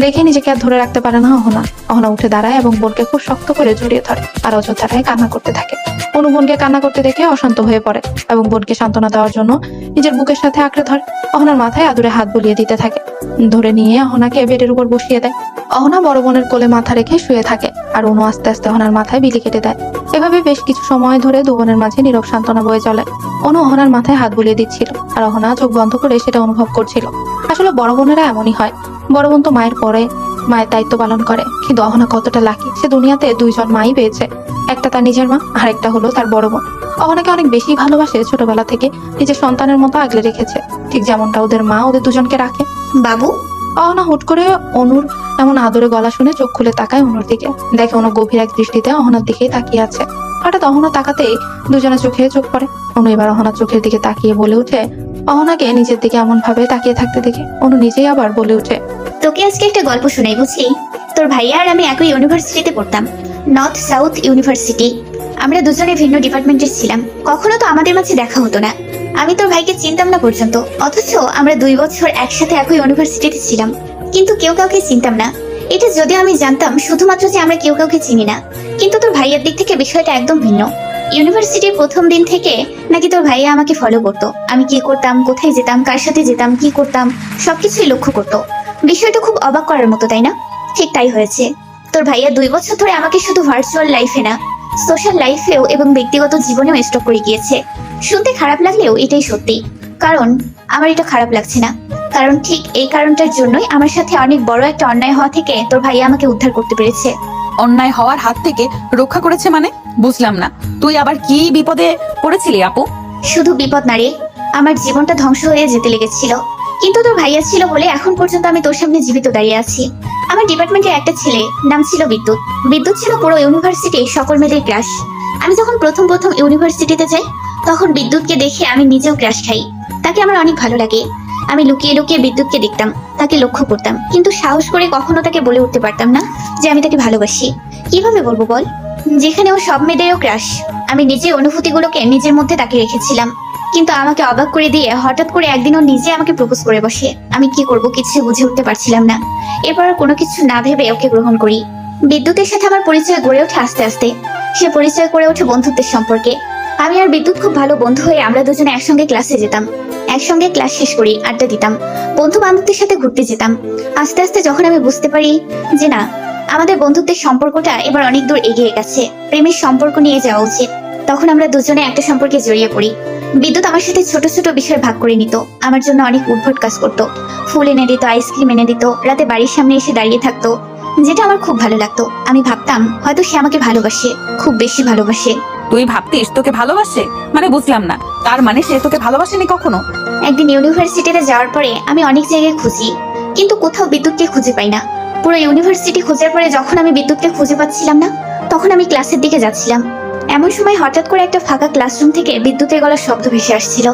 দেখে নিজেকে আর ধরে রাখতে পারে না অহনা। অহনা উঠে দাঁড়ায় এবং বোনকে খুব শক্ত করে জড়িয়ে ধরে আর অযোধ্যাটায় কান্না করতে থাকে। অনু বোনকে কান্না করতে দেখে অশান্ত হয়ে পড়ে এবং বোনকে সান্ত্বনা দেওয়ার জন্য নিজের বুকের সাথে আঁকড়ে ধরে অহনার মাথায় আদুরে হাত বুলিয়ে দিতে থাকে। ধরে নিয়ে অহনাকে বেডের উপর বসিয়ে দেয়। অহনা বড় বোনের কোলে মাথা রেখে শুয়ে থাকে আর অনু আস্তে আস্তে অহনার মাথায় বিলি কেটে দেয়। এভাবে বেশ কিছু সময় ধরে দু বোনের মাঝে নীরব সান্ত্বনা বয়ে চলে। অনু অহনার মাথায় হাত বুলিয়ে দিচ্ছিল আর অহনা চোখ বন্ধ করে সেটা অনুভব করছিল। আসলে বড় বোনেরা এমনই হয়। বড় বোন তো মায়ের পরে মায়ের দায়িত্ব পালন করে, কিন্তু অহনা কতটা লাকি, সে দুনিয়াতে দুইজন মাই পেয়েছে। একটা তার নিজের মা আর একটা হলো তার বড় বোন। অহনাকে অনেক বেশি ভালোবাসে, ছোটবেলা থেকে নিজের সন্তানের মতো আগলে রেখেছে, ঠিক যেমনটা ওদের মা ওদের দুজনকে রাখে। বাবু, অহনা হুট করে অনুর এমন আদরে গলা শুনে চোখ খুলে তাকায় অনুর দিকে। দেখে অনু গভীর এক দৃষ্টিতে অহনার দিকেই তাকিয়ে আছে। হঠাৎ অহনা তাকাতেই দুজনের চোখে চোখ পড়ে। অনু এবার অহনার চোখের দিকে তাকিয়ে বলে উঠে, অহনাকে নিজের দিকে এমন ভাবে তাকিয়ে থাকতে দেখে অনু নিজেই আবার বলে উঠে, তোকে আজকে একটা গল্প শোনাই, বুঝলি? তোর ভাইয়া আর আমি একই ইউনিভার্সিটিতে পড়তাম, নর্থ সাউথ ইউনিভার্সিটি। আমরা দুজনে ভিন্ন ডিপার্টমেন্টে ছিলাম, কখনো তো আমাদের মাঝে দেখা হতো না। আমি তোর ভাইকে চিনতাম না পর্যন্ত, অথচ আমরা 2 বছর একসাথে একই ইউনিভার্সিটিতে ছিলাম, কিন্তু কেউ কাউকে চিনতাম না। এটা যদিও আমি জানতাম শুধুমাত্র যে আমরা কেউ কাউকে চিনি না, কিন্তু তোর ভাইয়ের দিক থেকে বিষয়টা একদম ভিন্ন। ইউনিভার্সিটির প্রথম দিন থেকে নাকি তোর ভাইয়া আমাকে ফলো করতো। আমি কি করতাম, কোথায় যেতাম, কার সাথে যেতাম, কি করতাম, সবকিছুই লক্ষ্য করতো। বিষয়টা খুব অবাক করার মতো, তাই না? ঠিক তাই হয়েছে। তোর ভাইয়া 2 বছর ধরে আমাকে শুধু ভার্চুয়াল লাইফে না, সোশ্যাল লাইফেও এবং ব্যক্তিগত জীবনেও স্টক করে গিয়েছে। শুনতে খারাপ লাগলেও এটাই সত্যি। কারণ আমার এটা খারাপ লাগছে না, কারণ ঠিক এই কারণটার জন্যই আমার সাথে অনেক বড় একটা অন্যায় হওয়া থেকে তোর ভাইয়া আমাকে উদ্ধার করতে পেরেছে। অন্যায় হওয়ার হাত থেকে রক্ষা করেছে মানে? বুঝলাম না, তুই আবার কি বিপদে পড়েছিলি আপু? শুধু বিপদ না রে, আমার জীবনটা ধ্বংস হয়ে যেতে লেগেছিল। কিন্তু তোর ভাইয়া ছিল বলে এখন পর্যন্ত আমি তোর সামনে জীবিত দাঁড়িয়ে আছি। আমার ডিপার্টমেন্টের একটা ছেলে, নাম ছিল বিদ্যুৎ। বিদ্যুৎ ছিল পুরো ইউনিভার্সিটি সকল মেয়েদের ক্রাশ। আমি যখন প্রথম ইউনিভার্সিটিতে যাই, তখন বিদ্যুৎকে দেখে আমি নিজেও ক্রাশ খাই। তাকে আমার অনেক ভালো লাগে। আমি লুকিয়ে লুকিয়ে বিদ্যুৎকে দেখতাম, তাকে লক্ষ্য করতাম, কিন্তু সাহস করে কখনো তাকে বলে উঠতে পারতাম না যে আমি তাকে ভালোবাসি। কিভাবে বলবো বল, যেখানে ও সব মেয়েদেরও ক্রাশ। আমি নিজের অনুভূতিগুলোকে নিজের মধ্যে তাকে রেখেছিলাম, কিন্তু আমাকে অবাক করে দিয়ে হঠাৎ করে একদিন ও নিজে আমাকে প্রপোজ করে বসে। আমি কি করব কিছু বুঝে উঠতে পারছিলাম না। এরপর আর কোনো কিছু না ভেবে ওকে গ্রহণ করি। বিদ্যুতের সাথে আমার পরিচয় গড়ে ওঠে আস্তে আস্তে। সে পরিচয় করে ওঠে বন্ধুত্বের সম্পর্কে। আমি আর বিদ্যুৎ খুব ভালো বন্ধু হয়ে আমরা দুজনে একসঙ্গে ক্লাসে যেতাম, একসঙ্গে ক্লাস শেষ করি, আড্ডা দিতাম, বন্ধু বান্ধবদের সাথে ঘুরতে যেতাম। আস্তে আস্তে যখন আমি বুঝতে পারি যে না, আমাদের বন্ধুত্বের সম্পর্কটা এবার অনেক দূর এগিয়ে গেছে, প্রেমের সম্পর্ক নিয়ে যাওয়া উচিত, তখন আমরা দুজনে একটা সম্পর্কে জড়িয়ে পড়ি। বিদ্যুৎ আমার সাথে ছোট ছোট বিষয় ভাগ করে নিত, আমার জন্য অনেক উদ্ভট কাজ করতো। ফুল এনে দিত, আইসক্রিম এনে দিত, রাতে বাড়ির সামনে এসে দাঁড়িয়ে থাকতো, যেটা আমার খুব ভালো লাগতো। আমি ভাবতাম হয়তো সে আমাকে ভালোবাসে, খুব বেশি ভালোবাসে। তুই ভাবতিস তোকে ভালোবাসে? মানে বুঝলাম না, তার মানে সে তোকে ভালোবাসেনি কখনো? একদিন ইউনিভার্সিটিতে যাওয়ার পরে আমি অনেক জায়গায় খুঁজি, কিন্তু কোথাও বিদ্যুৎকে খুঁজে পাই না। পুরো ইউনিভার্সিটি খোঁজার পরে যখন আমি বিদ্যুৎকে খুঁজে পাচ্ছিলাম না, তখন আমি ক্লাসের দিকে যাচ্ছিলাম। এমন সময় হঠাৎ করে একটা ফাঁকা ক্লাসরুম থেকে বিদ্যুতের গলার শব্দ ভেসে আসছিল।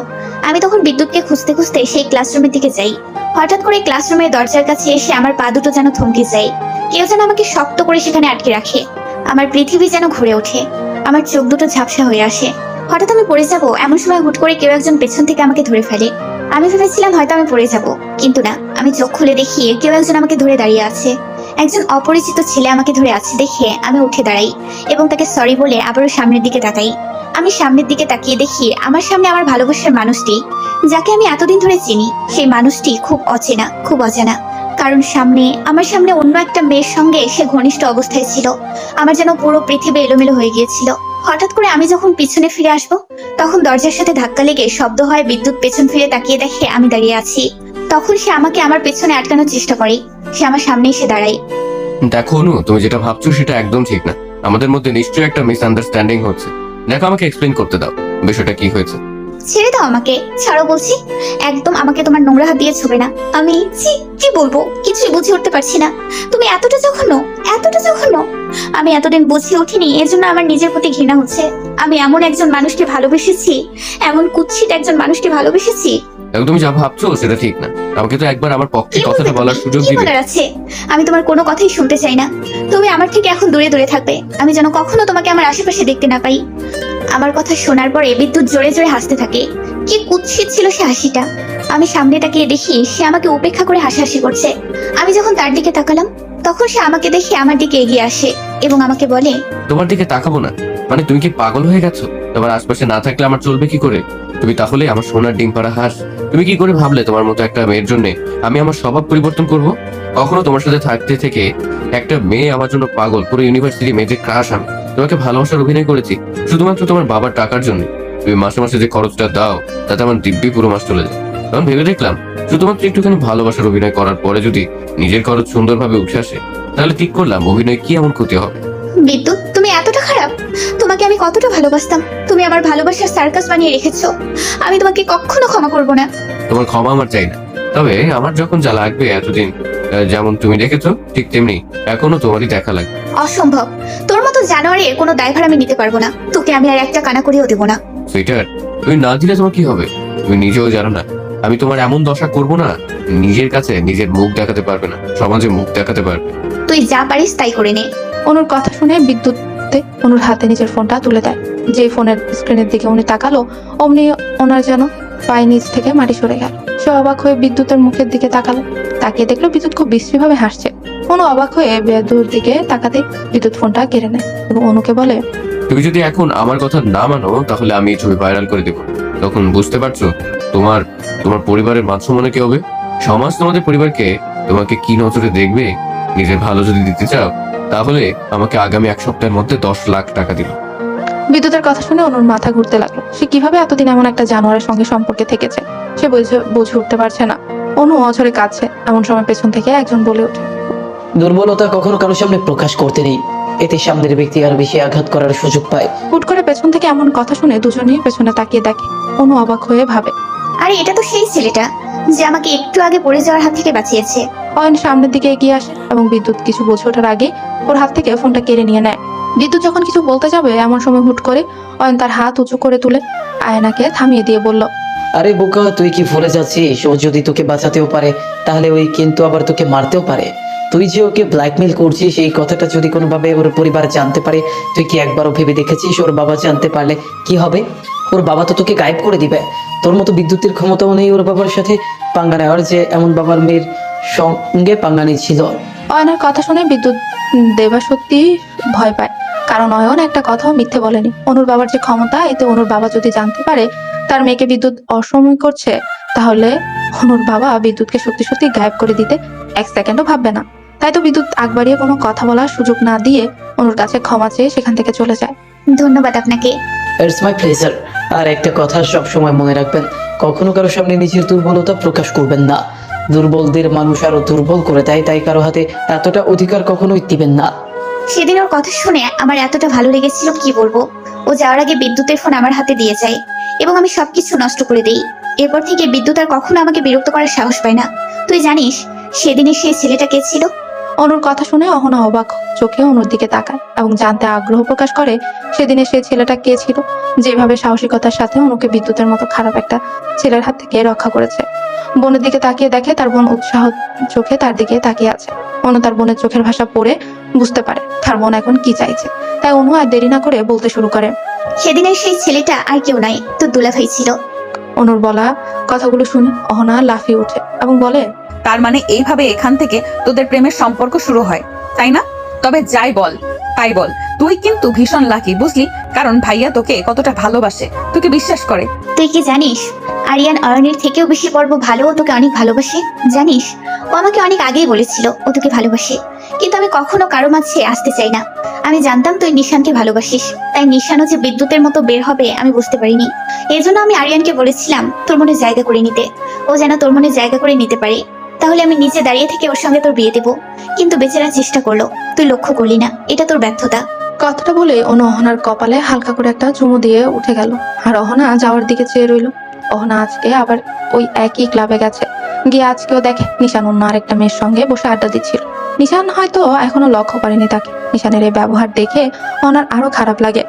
আমি তখন বিদ্যুৎকে খুঁজতে খুঁজতে সেই ক্লাসরুমের দিকে যাই। হঠাৎ করে ক্লাসরুমের দরজার কাছে এসে আমার পা দুটো যেন থমকে যায়। কেউ যেন আমাকে শক্ত করে সেখানে আটকে রাখে। আমার পৃথিবী যেন ঘুরে ওঠে, আমার চোখ দুটো ঝাপসা হয়ে আসে। হঠাৎ আমি পড়ে যাব এমন সময় হুট করে কেউ একজন পেছন থেকে আমাকে ধরে ফেলে। আমি ভেবেছিলাম হয়তো আমি পড়ে যাব, কিন্তু না, আমি চোখ খুলে দেখি কেউ একজন আমাকে ধরে দাঁড়িয়ে আছে। একজন অপরিচিত ছেলে আমাকে ধরে আছে দেখে আমি উঠে দাঁড়াই এবং তাকে সরি বলে আবারও সামনের দিকে তাকাই। আমি সামনের দিকে তাকিয়ে দেখি আমার সামনে আমার ভালোবাসার মানুষটি, যাকে আমি এতদিন ধরে চিনি, সেই মানুষটি খুব অচেনা, খুব অজানা। কারণ আমার সামনে অন্য একটা মেয়ের সঙ্গে সে ঘনিষ্ঠ অবস্থায় ছিল। আমার যেন পুরো পৃথিবী এলোমেলো হয়ে গিয়েছিল। হঠাৎ করে আমি যখন পিছনে ফিরে আসবো, তখন দরজার সাথে ধাক্কা লেগে শব্দ হয়, বিদ্যুৎ পেছন ফিরে তাকিয়ে দেখে আমি দাঁড়িয়ে আছি। তখন সে আমাকে আমার পেছনে আটকানোর চেষ্টা করে। সে আমার সামনে এসে দাঁড়ায়। দেখো অনু, তুমি যেটা ভাবছো সেটা একদম ঠিক না। আমাদের মধ্যে নিশ্চয়ই একটা মিসআন্ডারস্ট্যান্ডিং হচ্ছে। দেখো, আমাকে এক্সপ্লেইন করতে দাও বিষয়টা কি হয়েছে। ছেড়ে দাও আমাকে, ছাড়ো বলছি। একদম আমাকে তোমার নোংরা হাত দিয়ে ছুবে না। আমি কি বলবো কিছুই বুঝে উঠতে পারছি না। তুমি এতটা জঘন্য, এতটা জঘন্য। আমি এতদিন বুঝে উঠিনি, এজন্য আমার নিজের প্রতি ঘৃণা হচ্ছে। আমি এমন একজন মানুষকে ভালোবেসেছি, এমন কুৎসিত একজন মানুষকে ভালোবেসেছি। দেখো, তুমি যা ভাবছো সেটা ঠিক না। আমাকে তো একবার আমার পক্ষে কি কথাটা বলবে বলার তুমি? সুযোগ কি দিবে। বলার আছে? আমি তোমার কোনো কথাই শুনতে চাই না। তুমি আমার থেকে এখন দূরে দূরে থাকবে। আমি যেন কখনো তোমাকে আমার আশেপাশে দেখতে না পাই। আমার কথা শোনার পরে বিদ্যুৎ জোরে জোরে হাসতে থাকে। কি কুৎসিত ছিল সে হাসিটা। আমি সামনে তাকিয়ে দেখি সে আমাকে উপেক্ষা করে হাসাহাসি করছে। আমি যখন তার দিকে তাকালাম, তখন সে আমাকে দেখে আমার দিকে এগিয়ে আসে এবং আমাকে বলে, তোমার দিকে তাকাবো না মানে তুমি কি পাগল হয়ে গেছো? তোমার আশপাশে না থাকলে আমার চলবে কি করে? তুমি তাহলে আমার সোনার ডিম পাড়া হাঁস। তুমি কি করে ভাবলে তোমার মতো একটা মেয়ের জন্য আমি আমার স্বভাব পরিবর্তন করব? কখনো তোমার সাথে থাকতে থেকে একটা মেয়ে আমার জন্য পাগল, পুরো ইউনিভার্সিটি মেয়েদের ক্রাশ। আমি তোমাকে ভালোবাসার অভিনয় করেছি শুধুমাত্র তোমার বাবার টাকার জন্য। তুমি মাসে মাসে যে খরচটা দাও তাতে আমার দিব্যি পুরো মাস চলে যায়। তখন ভেবে দেখলাম শুধুমাত্র একটুখানি ভালোবাসার অভিনয় করার পরে যদি নিজের খরচ সুন্দরভাবে উঠে আসে, তাহলে ঠিক করলাম অভিনয় কি এমন ক্ষতি হবে। বিদ্যুৎ, তুমি এতটা খারাপ? তোমাকে আমি কতটা ভালোবাসতাম, তুমি আমার ভালোবাসার সার্কাস বানিয়ে রেখেছো। আমি তোমাকে কখনো ক্ষমা করব না। তোমার ক্ষমা আমার চাই না, তবে আমার যখন যা লাগবে এতদিন যেমন তুমি দেখেছো ঠিক তেমনি এখনো তোমারই দেখা লাগবে। অসম্ভব। তোর মতো জানোয়ারের কোনো দায়ভার আমি নিতে পারবো না। তোকে আমি আর একটা কানা করেও দেবো না। সুইটার, তুমি না দিলে তোমার কি হবে? তুমি নিজেও জানো না আমি তোমার এমন দশা করব না, নিজের কাছে নিজের মুখ দেখাতে পারবে না, সমাজে মুখ দেখাতে পারবে। তুই যা পারিস তাই করে নে। অনুর কথা শুনে বিদ্যুৎ অনুর হাতে নিজের ফোনটা তুলে দেয়। যে ফোনের স্ক্রিনের দিকে উনি তাকালো, অমনি ওনার যেন পায়ে নিচ থেকে মাটি সরে গেল। সে অবাক হয়ে বিদ্যুতের মুখের দিকে তাকালো, তাকিয়ে দেখলো বিদ্যুৎ খুব বিশ্রীভাবে হাসছে। অনু অবাক হয়ে বিদ্যুতের দিকে তাকাতে বিদ্যুৎ ফোনটা কেড়ে নেয় এবং অনুকে বলে, তুমি যদি এখন আমার কথা না মানো তাহলে আমি এই ছবি ভাইরাল করে দেবো। তখন বুঝতে পারছো তোমার তোমার পরিবারের মান সম্মানে কি হবে? সমাজ তোমাদের পরিবারকে তোমাকে কি নজরে দেখবে? নিজের ভালো যদি দিতে চাও তাহলে আমাকে আগামী 1 সপ্তাহের মধ্যে 10 লাখ টাকা দিবে। বিদ্যুতের কথা শুনে অনুর মাথা ঘুরতে লাগলো। সে কিভাবে এতদিন এমন একটা জানোয়ারের সঙ্গে সম্পর্কে থেকেছে সে বুঝে উঠতে পারছে না। অনু অঝরে কাঁদছে। এমন সময় পেছন থেকে একজন বলে ওঠে, দুর্বলতা কখনো কারোর সামনে প্রকাশ করতে নেই, এতে সামনের ব্যক্তি আরো বেশি আঘাত করার সুযোগ পায়। হুট করে পেছন থেকে এমন কথা শুনে দুজনেই পেছনে তাকিয়ে দেখে। অনু অবাক হয়ে ভাবে, আরে এটা তো সেই ছেলেটা যে আমাকে একটু আগে পড়ে যাওয়ার হাত থেকে বাঁচিয়েছে। অয়ন সামনের দিকে এগিয়ে আসে এবং বিদ্যুৎ কিছু বুঝে ওঠার আগে ওর হাত থেকে ফোনটা কেড়ে নিয়ে নেয়। বিদ্যুৎ যখন কিছু বলতে যাবে এমন সময় হুট করে অয়ন তার হাত উঁচু করে তুলে আয়নাকে থামিয়ে দিয়ে বলল, আরে বোকা, তুই কি ভুলে যাচ্ছিস? ও যদি তোকে বাঁচাতেও পারে তাহলে ওই কিন্তু আবার তোকে মারতেও পারে। তুই যে ওকে ব্ল্যাকমেল করছিস এই কথাটা যদি কোনোভাবে ওর পরিবার জানতে পারে, তুই কি একবারও ভেবে দেখেছিস ওর বাবা জানতে পারলে কি হবে? ওর বাবা তো তোকে গায়েব করে দিবে। তোর মতো বিদ্যুতের ক্ষমতাও নেই ওর বাবার সাথে পাঙ্গা নেওয়ার, যে এমন বাবার মেয়ের সঙ্গে পাঙ্গা নিয়েছিল। অয়নের কথা শুনে বিদ্যুৎ দেবা সত্যি ভয় পায়, কারণ অয়ন একটা কথাও মিথ্যে বলেনি। অনুর বাবার যে ক্ষমতা, এতে অনুর বাবা যদি জানতে পারে তার মেয়েকে বিদ্যুৎ অসময় করছে, তাহলে অনুর বাবা বিদ্যুৎকে সত্যি সত্যি গায়েব করে দিতে এক সেকেন্ডও ভাববে না। তাই তো বিদ্যুৎ আগ বাড়িয়ে কোনো কথা বলার সুযোগ না দিয়ে অনুর কাছে ক্ষমা চেয়ে সেখান থেকে চলে যায়। ধন্যবাদ আপনাকে। It's my pleasure. আর একটা কথা সব সময় মনে রাখবেন, কখনো কারো সামনে নিজের দুর্বলতা প্রকাশ করবেন না। দুর্বলদের মানুষ আরো দুর্বল করে দেয়, তাই কারো হাতে এতটা অধিকার কখনোই দিবেন না। সেদিন ওর কথা শুনে আমার এতটা ভালো লেগেছিল কি বলবো। ও যাওয়ার আগে বিদ্যুতের ফোন আমার হাতে দিয়ে যায় এবং আমি সবকিছু নষ্ট করে দেই। এরপর থেকে বিদ্যুৎ আর কখনো আমাকে বিরক্ত করার সাহস পায় না। তুই জানিস সেদিনের সেই ছেলেটা কে ছিল? অনুর কথা শুনে অহনা অবাক চোখে অনুর দিকে তাকায় এবং জানতে আগ্রহ প্রকাশ করে সেদিনে সেই ছেলেটা কে ছিল, যেভাবে সাহসিকতার সাথে অনুকে বিদ্যুতের মতো খারাপ একটা ছেলের হাত থেকে রক্ষা করেছে। বোনের দিকে তাকিয়ে দেখে তার বোন উৎসাহ চোখে তার দিকে তাকিয়ে আছে। অনু তার বোনের চোখের ভাষা পড়ে বুঝতে পারে তার বোন এখন কি চাইছে, তাই অনু আর দেরি না করে বলতে শুরু করে। সেদিনের সেই ছেলেটা আর কেউ নয়, তোর দুলাভাই ছিল। অনুর বলা কথাগুলো শুনে অহনা লাফিয়ে ওঠে এবং বলে, তার মানে এইভাবে এখান থেকে তোদের প্রেমের সম্পর্ক শুরু হয়, তাই না? তবে যাই বল তাই বল, তুই কিন্তু ভীষণ লাকি, বুঝলি? কারণ ভাইয়া তোকে কতটা ভালোবাসে, তোকে বিশ্বাস করে। তুই কি জানিস আরিয়ান অরণের থেকেও বেশি পর্ব ভালো, ও তোকে অনেক ভালোবাসে। জানিস ও আমাকে অনেক আগেই বলেছিল ও তোকে ভালোবাসে, কিন্তু আমি কখনো কারো মাঝে আসতে চাই না। আমি জানতাম তুই নিশানকে ভালোবাসিস, তাই নিশানও যে বিদ্যুতের মতো বের হবে আমি বুঝতে পারিনি। এই জন্য আমি আরিয়ানকে বলেছিলাম তোর মনে জায়গা করে নিতে, ও যেন তোর মনে জায়গা করে নিতে পারে। তাহলে আমি নিচে দাঁড়িয়ে থেকে ওর সঙ্গে তোর বিয়ে দেবো, কিন্তু বেচারা চেষ্টা করলো, তুই লক্ষ্য করলি না, এটা তোর ব্যর্থতা। কথাটা বলে অনু অহনার কপালে হালকা করে একটা চুমু দিয়ে উঠে গেল আর অহনা যাওয়ার দিকে চেয়ে রইল। অহনা আজকে আবার ওই একই ক্লাবে গেছে, গিয়ে আজকেও দেখে নিশান অন্য আরেকটা মেয়ের সঙ্গে বসে আড্ডা দিচ্ছিল। নিশান হয়তো এখনো লক্ষ্য করেনি তাকে। নিশানের এই ব্যবহার দেখে অহনার আরো খারাপ লাগে,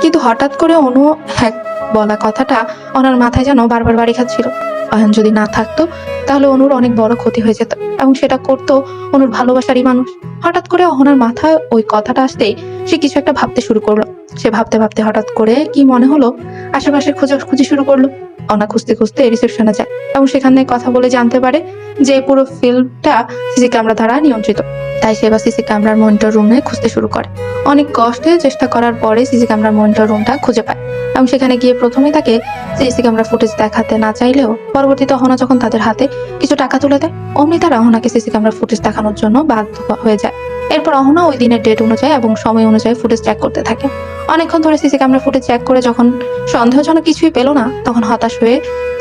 কিন্তু হঠাৎ করে অনু হ্যাক বলা কথাটা অহনার মাথায় যেন বারবার বাড়ি খাচ্ছিল। অয়ন যদি না থাকতো তাহলে অনুর অনেক বড় ক্ষতি হয়ে যেত, এবং সেটা করতো অনুর ভালোবাসারই মানুষ। হঠাৎ করে অহনার মাথায় ওই কথাটা আসতেই সে কিছু একটা ভাবতে শুরু করলো। সে ভাবতে ভাবতে হঠাৎ করে কি মনে হলো, আশেপাশে খোঁজাখুঁজি শুরু করলো। অনা খুঁজতে খুঁজতে রিসেপশনে যায় এবং সেখানে কথা বলে জানতে পারে যে পুরো ফিল্মটা সিসি ক্যামেরা দ্বারা নিয়ন্ত্রিত। তাই সে এবার সিসি ক্যামেরার মনিটর রুমে খুঁজতে শুরু করে। অনেক কষ্টে চেষ্টা করার পরে সিসি ক্যামেরার মনিটর রুমটা খুঁজে পায় এবং সেখানে গিয়ে প্রথমে তাকে সিসি ক্যামেরা ফুটেজ দেখাতে না চাইলেও পরবর্তীতে অহনা যখন তাদের হাতে কিছু টাকা তুলে দেয়, অমনি তারা অহনাকে সিসি ক্যামেরা ফুটেজ দেখানোর জন্য বাধ্য হয়ে যায়। এরপর অহনা ওই দিনের ডেট অনুযায়ী এবং সময় অনুযায়ী ফুটেজ চেক করতে থাকে। অনেকক্ষণ ধরে সিসি ক্যামেরা ফুটেজ চেক করে যখন সন্দেহজনক কিছুই পেল না, তখন হতাশ হয়ে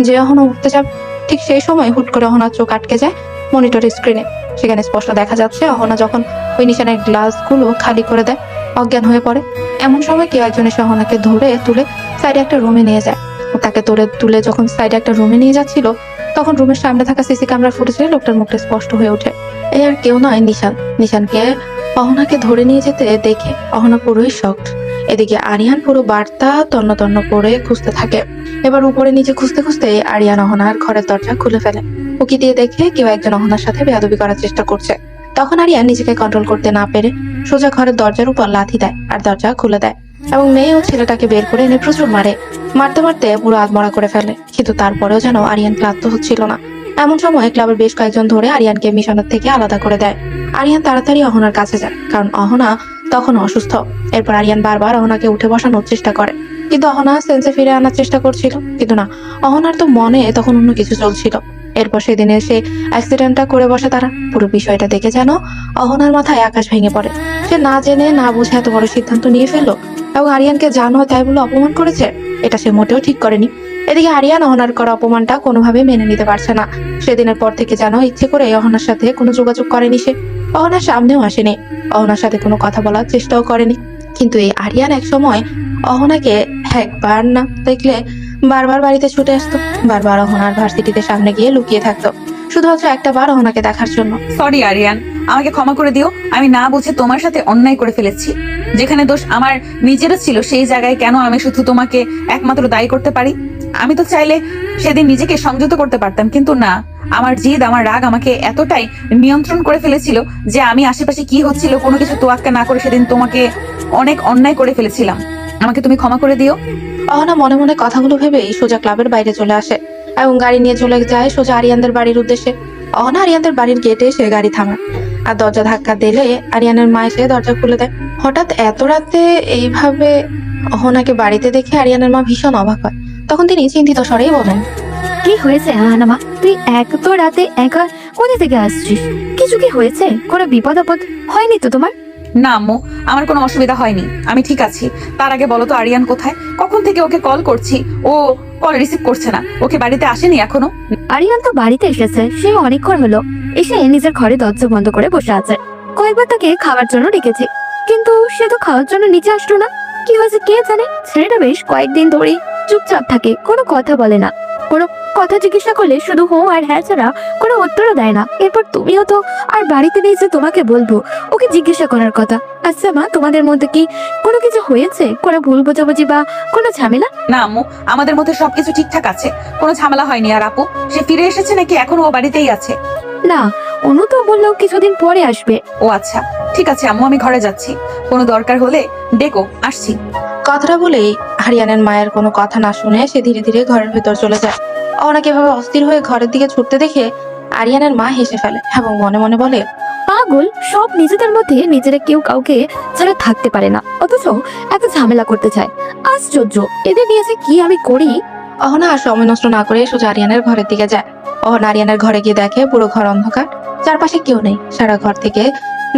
যে অহনা উঠতে যাবে, ঠিক সেই সময় হুট করে অহনার চোখ আটকে যায় মনিটরের স্ক্রিনে। সেখানে স্পষ্ট দেখা যাচ্ছে অহনা যখন ওই নিশানের গ্লাসগুলো খালি করে দেয় অজ্ঞান হয়ে পড়ে। এমন সময় কেউ একজন এসে অহনাকে ধরে তুলে সাইডে একটা রুমে নিয়ে যায়। তাকে তুলে যখন সাইডে একটা রুমে নিয়ে যাচ্ছিল, তখন রুমের সামনে থাকা সিসি ক্যামেরা ফুটেজে লোকটার মুখটা স্পষ্ট হয়ে ওঠে। এই আর কেউ নয়, নিশান। নিশানকে অহনাকে ধরে নিয়ে যেতে দেখে অহনা পুরোই শকড। এদিকে আরিয়ান পুরো বার্তা তন্ন তন্ন করে খুঁজতে থাকে। এবার উপরে নিচে খুঁজতে খুঁজতে আরিয়ান অহনার ঘরের দরজা খুলে ফেলে। উকি দিয়ে দেখে কেউ একজন অহনার সাথে বেয়াদবি করার চেষ্টা করছে। তখন আরিয়ান নিজেকে কন্ট্রোল করতে না পেরে সোজা ঘরের দরজার উপর লাথি দেয় আর দরজা খুলে দেয় এবং মেয়ে ও ছেলেটাকে বের করে এনে প্রচুর মারে। মারতে মারতে পুরো আধমরা করে ফেলে, কিন্তু তারপরেও যেন আরিয়ান ক্লান্ত হচ্ছিল না। এমন সময় ক্লাবের বেশ কয়েকজন ধরে আরিয়ানকে মিশনের থেকে আলাদা করে দেয়। আরিয়ান তাড়াতাড়ি অহনার কাছে যায়, কারণ অহনা তখন অসুস্থ। এরপর আরিয়ান বারবার অহনাকে উঠে বসানোর চেষ্টা করে, কিন্তু অহনা সেন্সে ফিরে আনার চেষ্টা করছিল, কিন্তু না, অহনার তো মনে তখন অন্য কিছু চলছিল। এরপর সেদিনে সে অ্যাক্সিডেন্টটা করে বসে তারা। পুরো বিষয়টা দেখে যেন অহনার মাথায় আকাশ ভেঙে পড়ে। সে না জেনে না বুঝে এত বড় সিদ্ধান্ত নিয়ে ফেললো এবং আরিয়ানকে জানো তাই বলে অপমান করেছে, এটা সে মোটেও ঠিক করেনি। এদিকে আরিয়ান অহনার করা অপমানটা কোনোভাবে মেনে নিতে পারছে না। সেদিনের পর থেকে যেন ইচ্ছে করে অহনার সাথে কোনো যোগাযোগ করেনি সে। অহনার সামনেও আসেনি, অহনার সাথে কোনো কথা বলার চেষ্টাও করেনি। কিন্তু এই আরিয়ান এক সময় অহনাকে একবার না দেখলে বারবার বাড়িতে ছুটে আসতো, বারবার অহনার ভার্সিটিতে সামনে গিয়ে লুকিয়ে থাকতো, শুধুমাত্র একটা বার অহনাকে দেখার জন্য। সরি আরিয়ান, আমাকে ক্ষমা করে দিও। আমি না বুঝে তোমার সাথে অন্যায় করে ফেলেছি। যেখানে দোষ আমার নিজেরও ছিল, সেই জায়গায় কেন আমি শুধু তোমাকে একমাত্র দায়ী করতে পারি? আমি তো চাইলে সেদিন নিজেকে সংযত করতে পারতাম, কিন্তু না। আমার জিদ, আমার রাগ আমাকে এতটাই নিয়ন্ত্রণ করে ফেলেছিল যে আমি আশেপাশে কি হচ্ছিল কোনো কিছু তোয়াক্কা না করে সেদিন তোমাকে অনেক অন্যায় করে ফেলেছিলাম। আমাকে তুমি ক্ষমা করে দিও। অহনা মনে মনে কথাগুলো ভেবেই সোজা ক্লাবের বাইরে চলে আসে এবং গাড়ি নিয়ে চলে যায় সোজা আরিয়ানদের বাড়ির উদ্দেশ্যে। অহনা আরিয়ানদের বাড়ির গেটে এসে গাড়ি থামায় আর দরজা ধাক্কা দিলে আরিয়ানের মা এসে দরজা খুলে দেয়। হঠাৎ এত রাতে এইভাবে অহনাকে বাড়িতে দেখে আরিয়ানের মা ভীষণ অবাক হয়। তখন তিনি চিন্তিত স্বরেই বলেন, কি হয়েছে আহানামা? তুই এত রাতে একা কোথা থেকে আসছিস? কিছু কি হয়েছে? কোনো বিপদ আপদ হয়নি তো তোমার? না আম্মু, আমার কোনো অসুবিধা হয়নি, আমি ঠিক আছি। তার আগে বলো তো আরিয়ান কোথায়? কখন থেকে ওকে কল করছি, ও কল রিসিভ করছে না। ওকে বাড়িতে আসেনি এখনো? আরিয়ান তো বাড়িতে এসেছে, সে অনেকক্ষণ হলো। এসে নিজের ঘরে দরজা বন্ধ করে বসে আছে। কয়েকবার তাকে খাবার জন্য ডেকেছি, কিন্তু সে তো খাওয়ার জন্য নিচে আসলো না। কি হয়েছে কে জানে? ছেলেটা বেশ কয়েকদিন ধরেই চুপচাপ থাকে, কোনো কথা বলে না। কোনো কথা জিজ্ঞাসা করলে শুধু হো আর হ্যাঁ ছাড়া কোনো উত্তরও দেয় না। এরপর তুমিও তো আর বাড়িতে নেই যে তোমাকে বলবো ওকে জিজ্ঞাসা করার কথা। আচ্ছা মা, তোমাদের মধ্যে কি কোনো কিছু হয়েছে? কোনো ভুল বোঝাবুঝি বা কোনো ঝামেলা? না আম্মু, আমাদের মধ্যে সবকিছু ঠিকঠাক আছে, কোনো ঝামেলা হয়নি। আর আপু, সে ফিরে এসেছে নাকি এখনো ও বাড়িতেই আছে? না, অনু তো বললো কিছুদিন পরে আসবে। ও আচ্ছা, ঠিক আছে আম্মু, আমি ঘরে যাচ্ছি। কোনো দরকার হলে ডেকো, আসছি। কথাটা বলেই আরিয়ানের মায়ের কোনো কথা না শুনে সে ধীরে ধীরে ঘরের ভেতর চলে যায়। অহনাকে এভাবে অস্থির হয়ে ঘরের দিকে ছুটতে দেখে আরিয়ানের মা হেসে ফেলে এবং মনে মনে বলে, পাগল, সব নিজেদের মধ্যে নিজেরা কেউ কাউকে ছাড়া থাকতে পারে না, অথচ এত ঝামেলা করতে চায়। আশ্চর্য, এদের নিয়ে যে কি আমি করি। অহনা আর সময় নষ্ট না করে সোজা আরিয়ানের ঘরের দিকে যায়। অহনা আরিয়ানের ঘরে গিয়ে দেখে পুরো ঘর অন্ধকার, চারপাশে কেউ নেই। সারা ঘর থেকে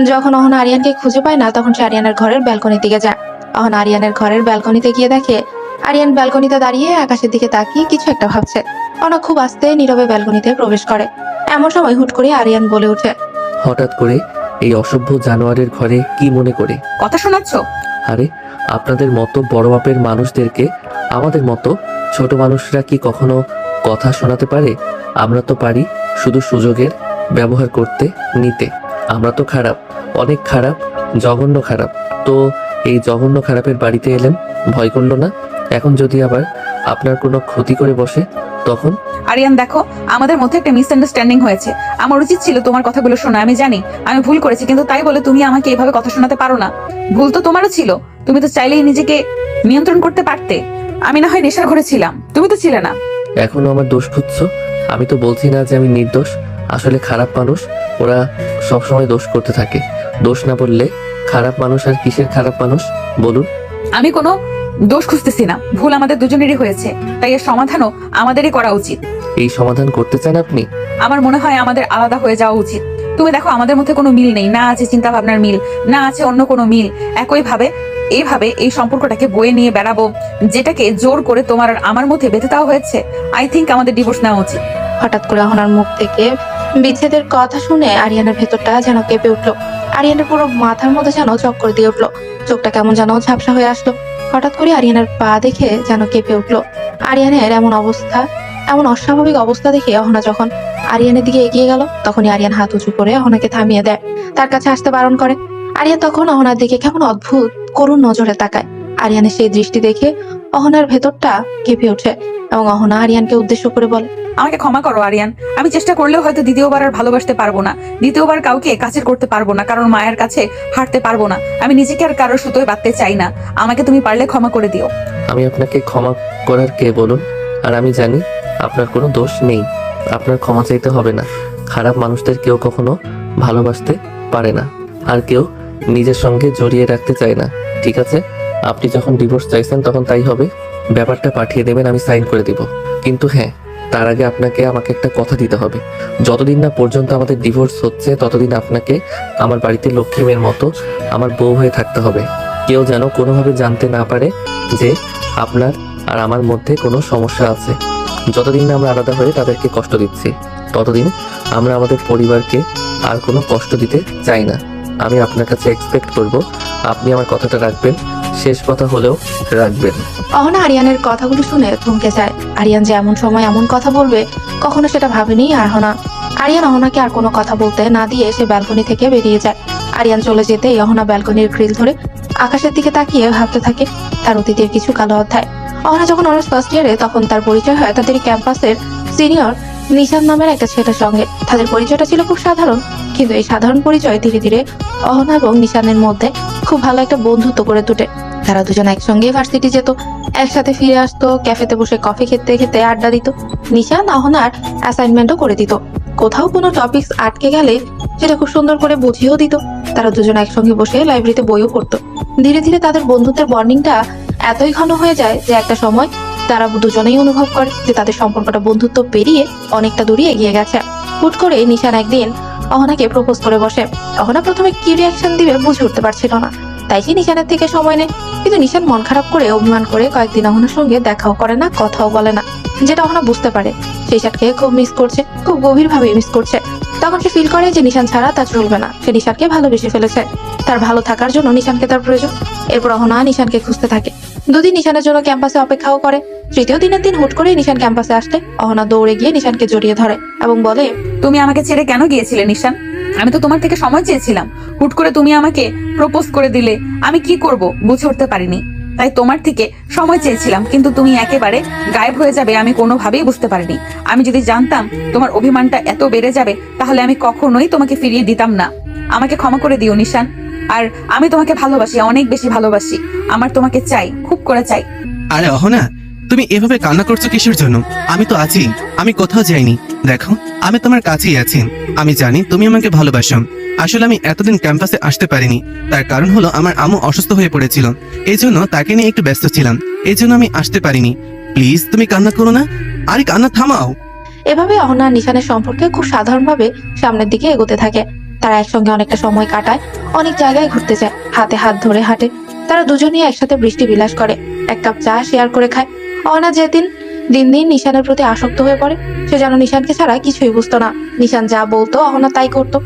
যখন অহনা আরিয়ানকে খুঁজে পায় না, তখন সে আরিয়ানের ঘরের ব্যালকনির দিকে যায়। অহনা আরিয়ানের ঘরের ব্যালকনিতে গিয়ে দেখে আরিয়ান ব্যালকনিতে দাঁড়িয়ে আকাশের দিকে তাকিয়ে কিছু একটা ভাবছে। অহনা খুব আস্তে নীরবে ব্যালকনিতে প্রবেশ করে। এমন সময় হুট করে আরিয়ান বলে ওঠে, হঠাৎ করে এই অসভ্য জানোয়ারের ঘরে কি মনে করে? কথা শোনাচ্ছ? আরে, আপনাদের মতো বড় মাপের মানুষদেরকে আমাদের মতো ছোট মানুষরা কি কখনো কথা শোনাতে পারে? আমরা তো পারি শুধু সুযোগের ব্যবহার করতে, নিতে। আমরা তো খারাপ, অনেক খারাপ, জঘন্য খারাপ। তো এই জঘন্য খারাপের বাড়িতে এলেন, ভয় করলো না? এখন যদি আবার আপনার কোনো ক্ষতি করে বসে তখন? আরিয়ান দেখো, আমাদের মধ্যে একটা মিসআন্ডারস্ট্যান্ডিং হয়েছে। আমার উচিত ছিল তোমার কথাগুলো শোনা। আমি জানি আমি ভুল করেছি, কিন্তু তাই বলে তুমি আমাকে এভাবে কথা শোনাতে পারো না। ভুল তো তোমারও ছিল, তুমি তো চাইলেই নিজেকে নিয়ন্ত্রণ করতে পারতে। আমি না হয় নেশার ঘরে ছিলাম, তুমি তো ছিলে না। এখনো আমার দোষ খুঁজছো? আমি তো বলছি না যে আমি নির্দোষ। আসলে খারাপ মানুষ ওরা সবসময় দোষ করতে থাকে। দোষ না বললে খারাপ মানুষ আর কিসের খারাপ মানুষ বলুন? আমি কোনো দোষ খুঁজতেছি না, ভুল আমাদের দুজনেরই হয়েছে, তাই এর সমাধানও আমাদেরই করা উচিত। এই সমাধান করতে চান আপনি? আমার মনে হয় আমাদের আলাদা হয়ে যাওয়া উচিত। তুমি দেখো, আমাদের মধ্যে কোনো মিল নেই, না আছে চিন্তা ভাবনার মিল, না আছে অন্য কোনো মিল। একইভাবে এইভাবে এই সম্পর্কটাকে বয়ে নিয়ে বেড়াবো, যেটাকে জোর করে তোমার আর আমার মধ্যে বেঁধে দেওয়া হয়েছে। আই থিঙ্ক আমাদের ডিভোর্স নেওয়া উচিত। হঠাৎ করে অহনার মুখ থেকে বিচ্ছেদের কথা শুনে আরিয়ানের ভেতরটা যেন কেঁপে উঠলো। আরিয়ানের পুরো মাথার মধ্যে যেন চক্কর দিয়ে উঠলো, চোখটা কেমন যেন ঝাপসা হয়ে আসলো। হঠাৎ করে আরিয়ানের পা দেখে যেন কেঁপে উঠলো। আরিয়ানের এমন অবস্থা, এমন অস্বাভাবিক অবস্থা দেখে অহনা যখন আরিয়ানের দিকে এগিয়ে গেল, তখনই আরিয়ান হাত উঁচু করে অহনাকে থামিয়ে দেয়, তার কাছে আসতে বারণ করে। আরিয়ান তখন অহনার দিকে কেমন অদ্ভুত করুণ নজরে তাকায়। আরিয়ানের সেই দৃষ্টি দেখে অহনার ভেতরটা কেঁপে ওঠে এবং অহনা আরিয়ানকে উদ্দেশ্য করে বলে, আমাকে ক্ষমা করো আরিয়ান, আমি চেষ্টা করলেও হয়তো দ্বিতীয়বার আর ভালোবাসতে পারবো না, দ্বিতীয়বার কাউকে কাছের করতে পারবো না, কারণ মায়ের কাছে হাঁটতে পারবো না। আমি নিজেকে আর কারোর সুতোয় বাঁধতে চাই না, আমাকে তুমি পারলে ক্ষমা করে দিও। আমি আপনাকে ক্ষমা করার কে বলুন? আর আমি জানি আপনার কোনো দোষ নেই, আপনার ক্ষমা চাইতে হবে না। খারাপ মানুষদের কেউ কখনো ভালোবাসতে পারে না, আর কেউ নিজের সঙ্গে জড়িয়ে রাখতে চায় না। ঠিক আছে, আপনি যখন ডিভোর্স চাইছেন তখন তাই হবে। ব্যাপারটা পাঠিয়ে দেবেন, আমি সাইন করে দিব। কিন্তু হ্যাঁ, তার আগে আপনাকে আমাকে একটা কথা দিতে হবে। যতদিন না পর্যন্ত আমাদের ডিভোর্স হচ্ছে ততদিন আপনাকে আমার বাড়িতে লক্ষ্মী মেয়ের মতো আমার বউ হয়ে থাকতে হবে। কেউ যেন কোনোভাবে জানতে না পারে যে আপনার আর আমার মধ্যে কোনো সমস্যা আছে। যতদিন না আমরা আলাদা হয়ে তাদেরকে কষ্ট দিচ্ছি, ততদিন আমরা আমাদের পরিবারকে আর কোনো কষ্ট দিতে চাই না। আমি আপনার কাছে এক্সপেক্ট করব আপনি আমার কথাটা রাখবেন। শেষ কথা হলেও রাখবেন। অহনা আরিয়ানের কথাগুলো শুনে থমকে যায়। আরিয়ান যে এমন সময় এমন কথা বলবে কখনো সেটা ভাবেনি অহনা। আরিয়ান অহনাকে আর কোনো কথা বলতে না দিয়ে সে ব্যালকনি থেকে বেরিয়ে যায়। আরিয়ান চলে যেতেই অহনা ব্যালকনির গ্রিল ধরে আকাশের দিকে তাকিয়ে ভাবতে থাকে তার অতীতের কিছু কালো অধ্যায়। অহনা যখন অনার্স ফার্স্ট ইয়ারে তখন তার পরিচয় হয় তাদের ক্যাম্পাসের সিনিয়র নিশান নামের একটা ছেলের সঙ্গে। তাদের পরিচয়টা ছিল খুব সাধারণ, কিন্তু এই সাধারণ পরিচয় ধীরে ধীরে অহনা এবং নিশানের মধ্যে খুব ভালো একটা বন্ধুত্ব করে তোলে। তারা দুজন একসঙ্গে ভার্সিটি যেত, একসাথে ফিরে আসতো, ক্যাফেতে বসে কফি খেতে খেতে আড্ডা দিত। নিশান অহনার অ্যাসাইনমেন্টও করে দিত, কোথাও কোনো টপিকস আটকে গেলে সেটা খুব সুন্দর করে বুঝিয়েও দিত। তারা দুজন একসঙ্গে বসে লাইব্রেরিতে বইও পড়তো। ধীরে ধীরে তাদের বন্ধুত্বের বন্ডিংটা এতই ঘন হয়ে যায় যে একটা সময় তারা দুজনেই অনুভব করে যে তাদের সম্পর্কটা বন্ধুত্ব পেরিয়ে অনেকটা দূরে এগিয়ে গেছে। হুট করে নিশান একদিন অহনাকে প্রপোজ করে বসে। অহনা প্রথমে কি রিয়াকশন দিবে বুঝে উঠতে পারছিল না, তাই সে নিশানের থেকে সময় নেয়। কিন্তু নিশান মন খারাপ করে অভিমান করে কয়েকদিন অহনার সঙ্গে দেখাও করে না, কথাও বলে না। যেটা অহনা বুঝতে পারে সেই সাথে খুব মিস করছে, খুব গভীরভাবে মিস করছে। তখন সে ফিল করে যে নিশান ছাড়া তা চলবে না, সে নিশানকে ভালোবেসে ফেলেছে। তার ভালো থাকার জন্য নিশানকে তার প্রয়োজন। এরপর অহনা নিশানকে খুঁজতে থাকে। দুদিন নিশানের জন্য ক্যাম্পাসে অপেক্ষাও করে। তৃতীয় দিনের দিন হুট করে নিশান ক্যাম্পাসে আসলে অহনা দৌড়ে গিয়ে নিশানকে জড়িয়ে ধরে এবং বলে, তুমি আমাকে ছেড়ে কেন গিয়েছিলে নিশান? আমি তো তোমার থেকে সময় চেয়েছিলাম, হুট করে তুমি আমাকে প্রপোজ করে দিলে। আমি কি করব বুঝে উঠতে পারিনি, তাই তোমার থেকে সময় চেয়েছিলাম, কিন্তু তুমি একেবারে গায়েব হয়ে যাবে আমি কোনোভাবেই বুঝতে পারিনি। আমি যদি জানতাম তোমার অভিমানটা এত বেড়ে যাবে তাহলে আমি কখনোই তোমাকে ফিরিয়ে দিতাম না। আমাকে ক্ষমা করে দিও নিশান, আর আমি তোমাকে ভালোবাসি, অনেক বেশি ভালোবাসি। আমার তোমাকে চাই, খুব করে চাই। আরে অহনা, তুমি এভাবে কান্না করছো কিসের জন্য? আমি তো আছি, আমি কোথাও যাইনি। দেখো, আমি তোমার কাছেই আছি। আমি জানি তুমি আমাকে ভালোবাসো। আসলে আমি এতদিন ক্যাম্পাসে আসতে পারিনি, তার কারণ হলো আমার আম্মু অসুস্থ হয়ে পড়েছিল, এই জন্য তাকে নিয়ে একটু ব্যস্ত ছিলাম, এই জন্য আমি আসতে পারিনি। প্লিজ তুমি কান্না করো না, আরে কান্না থামাও। এভাবে অহনা নিশানের সম্পর্কে খুব সাধারণভাবে সামনের দিকে এগোতে থাকে। তারা একসঙ্গে অনেকটা সময় কাটায়, অনেক জায়গায় ঘুরতে যায়, হাতে হাত ধরে হাঁটে। তারা দুজনেই একসাথে বৃষ্টি বিলাস করে, এক কাপ চা শেয়ার করে খায়। অহনা যেদিন দিন দিন নিশানের প্রতি আসক্ত হয়ে পড়ে, সে যেন নিশানকে ছাড়া কিছুই বুঝতো না। নিশান যা বলতো অহনা তাই করতো।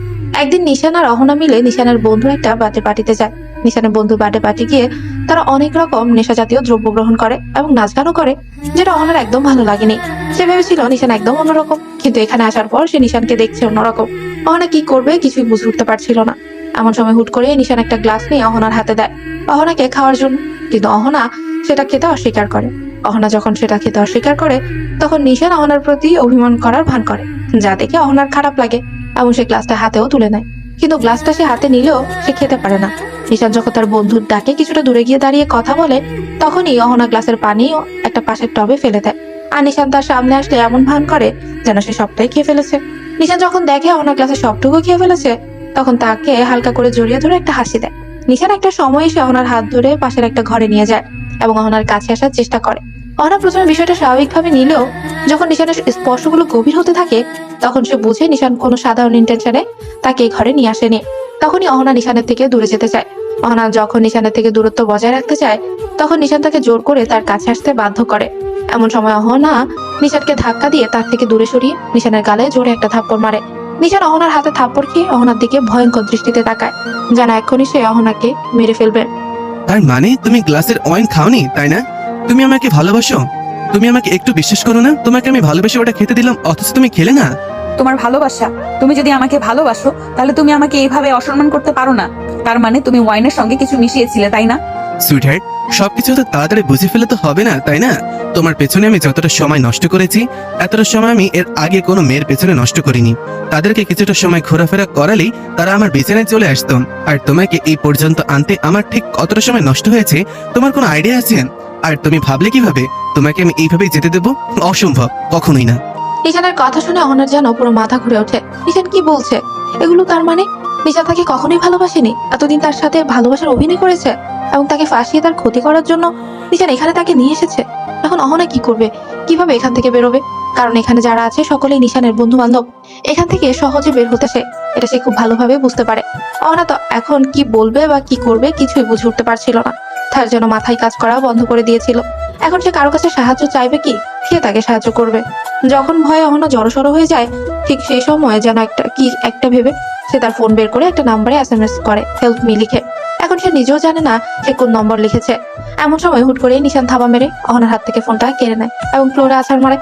একদিন নিশান আর অহনা মিলে নিশানের বন্ধুর একটা বার্থডে পার্টিতে যায়। নিশানের বন্ধুর বার্থডে পার্টি গিয়ে তারা অনেক রকম নেশা জাতীয় দ্রব্য গ্রহণ করে এবং নাচ গানও করে, যেটা অহনার একদম ভালো লাগেনি। সে ভেবেছিল নিশান একদম অন্যরকম, কিন্তু এখানে আসার পর সে নিশানকে দেখছে অন্যরকম। অহনা কি করবে কিছুই বুঝে উঠতে পারছিল না। এমন সময় হুট করে নিশান একটা গ্লাস নিয়ে অহনার হাতে দেয় অহনাকে খাওয়ার জন্য, কিন্তু অহনা সেটা খেতে অস্বীকার করে। অহনা যখন সেটা খেতে অস্বীকার করে তখন নিশান অহনার প্রতি অভিমান করার ভান করে, যা দেখে অহনার খারাপ লাগে এবং সে গ্লাসটা হাতেও তুলে নেয়। কিন্তু গ্লাসটা সে হাতে নিলেও সে খেতে পারে না। নিশান যখন তার বন্ধুর ডাকে কিছুটা দূরে গিয়ে দাঁড়িয়ে কথা বলে, তখনই অহনা গ্লাসের পানি একটা পাশের টবে ফেলে দেয়। আর নিশান তার সামনে আসলে এমন ভান করে যেন সে সবটাই খেয়ে ফেলেছে। নিশান যখন দেখে অহনা গ্লাসের সবটুকু খেয়ে ফেলেছে, তখন তাকে হালকা করে জড়িয়ে ধরে একটা হাসি দেয়। নিশান একটা সময় এসে অহনার হাত ধরে পাশের একটা ঘরে নিয়ে যায় এবং অহনার কাছে আসার চেষ্টা করে। অহনা প্রথমে বিষয়টা স্বাভাবিকভাবে নিলেও যখন নিশানের স্পর্শগুলো গভীর হতে থাকে তখন সে বুঝে নিশান কোনো সাধারণ ইন্টেনশনে তাকে এই ঘরে নিয়ে আসেনি। তখনই অহনা নিশানের থেকে দূরে যেতে চায়। অহনা যখন নিশানের থেকে দূরত্ব বজায় রাখতে চায় তখন নিশান তাকে জোর করে তার কাছে আসতে বাধ্য করে। এমন সময় অহনা নিশানকে ধাক্কা দিয়ে তার থেকে দূরে সরিয়ে নিশানের গালে জোরে একটা থাপ্পড় মারে। নিশান অহনার হাতে থাপ্পড় খেয়ে অহনার দিকে ভয়ঙ্কর দৃষ্টিতে তাকায়, যেন এক্ষুনি সে অহনাকে মেরে ফেলবে। তার মানে তুমি গ্লাসের ওয়াইন খাওনি, তাই না? তুমি আমাকে ভালোবাসো? তুমি আমাকে একটু বিশ্বাস করো না? তোমাকে আমি ভালোবেসে ওটা খেতে দিলাম, অথচ তুমি খেলে না। তোমার ভালোবাসা, তুমি যদি আমাকে ভালোবাসো তাহলে তুমি আমাকে এইভাবে অসম্মান করতে পারো না। তার মানে তুমি ওয়াইনের সঙ্গে কিছু মিশিয়েছিলে, তাই না? সুইটহার্ট, সবকিছু তো তাড়াতাড়ি বুঝে ফেলে তো হবে না, তাই না? তোমার পেছনে আমি যতটা সময় নষ্ট করেছি এতটা সময় আমি এর আগে কোনো মেয়ের পেছনে নষ্ট করিনি। তাদেরকে কিছুটা সময় ঘোরাফেরা করালেই তারা আমার বিছানায় চলে আসতো। আর তোমাকে এই পর্যন্ত আনতে আমার ঠিক কতটা সময় নষ্ট হয়েছে তোমার কোনো আইডিয়া আছে? আর তুমি ভাবলে কিভাবে তোমাকে আমি এইভাবেই যেতে দেবো? অসম্ভব, কখনোই না। নিশানের কথা শুনে অহনার যেন পুরো মাথা ঘুরে ওঠে। নিশান কি বলছে এগুলো? তার মানে নিশান তাকে কখনোই ভালোবাসেনি, এতদিন তার সাথে ভালোবাসার অভিনয় করেছে এবং তাকে ফাঁসিয়ে তার ক্ষতি করার জন্য নিশান এখানে তাকে নিয়ে এসেছে। এখন অহনা কি করবে, কিভাবে এখান থেকে বেরোবে? কারণ এখানে যারা আছে সকলেই নিশানের বন্ধু বান্ধব, এখান থেকে সহজে বের হতে এটা সে খুব ভালোভাবে বুঝতে পারে। অহনা তো এখন কি বলবে বা কি করবে কিছুই বুঝে উঠতে পারছিল না। তার যেন মাথায় কাজ করা বন্ধ করে দিয়েছিল। এখন সে কারো কাছে সাহায্য চাইবে কি? কে তাকে সাহায্য করবে? যখন ভয়ে অহনা জড়সড় হয়ে যায় ঠিক সেই সময় যেন একটা ভেবে সে তার ফোন বের করে একটা নাম্বারে SMS করে হেল্প মি লিখে। এখন এখন সে নিজেও জানে না সে কোন নম্বর লিখেছে। এমন সময় হুট করে নিশান থাবা মেরে অহনার হাত থেকে ফোনটা কেড়ে নেয় এবং ফ্লোরে আছাড় মারে।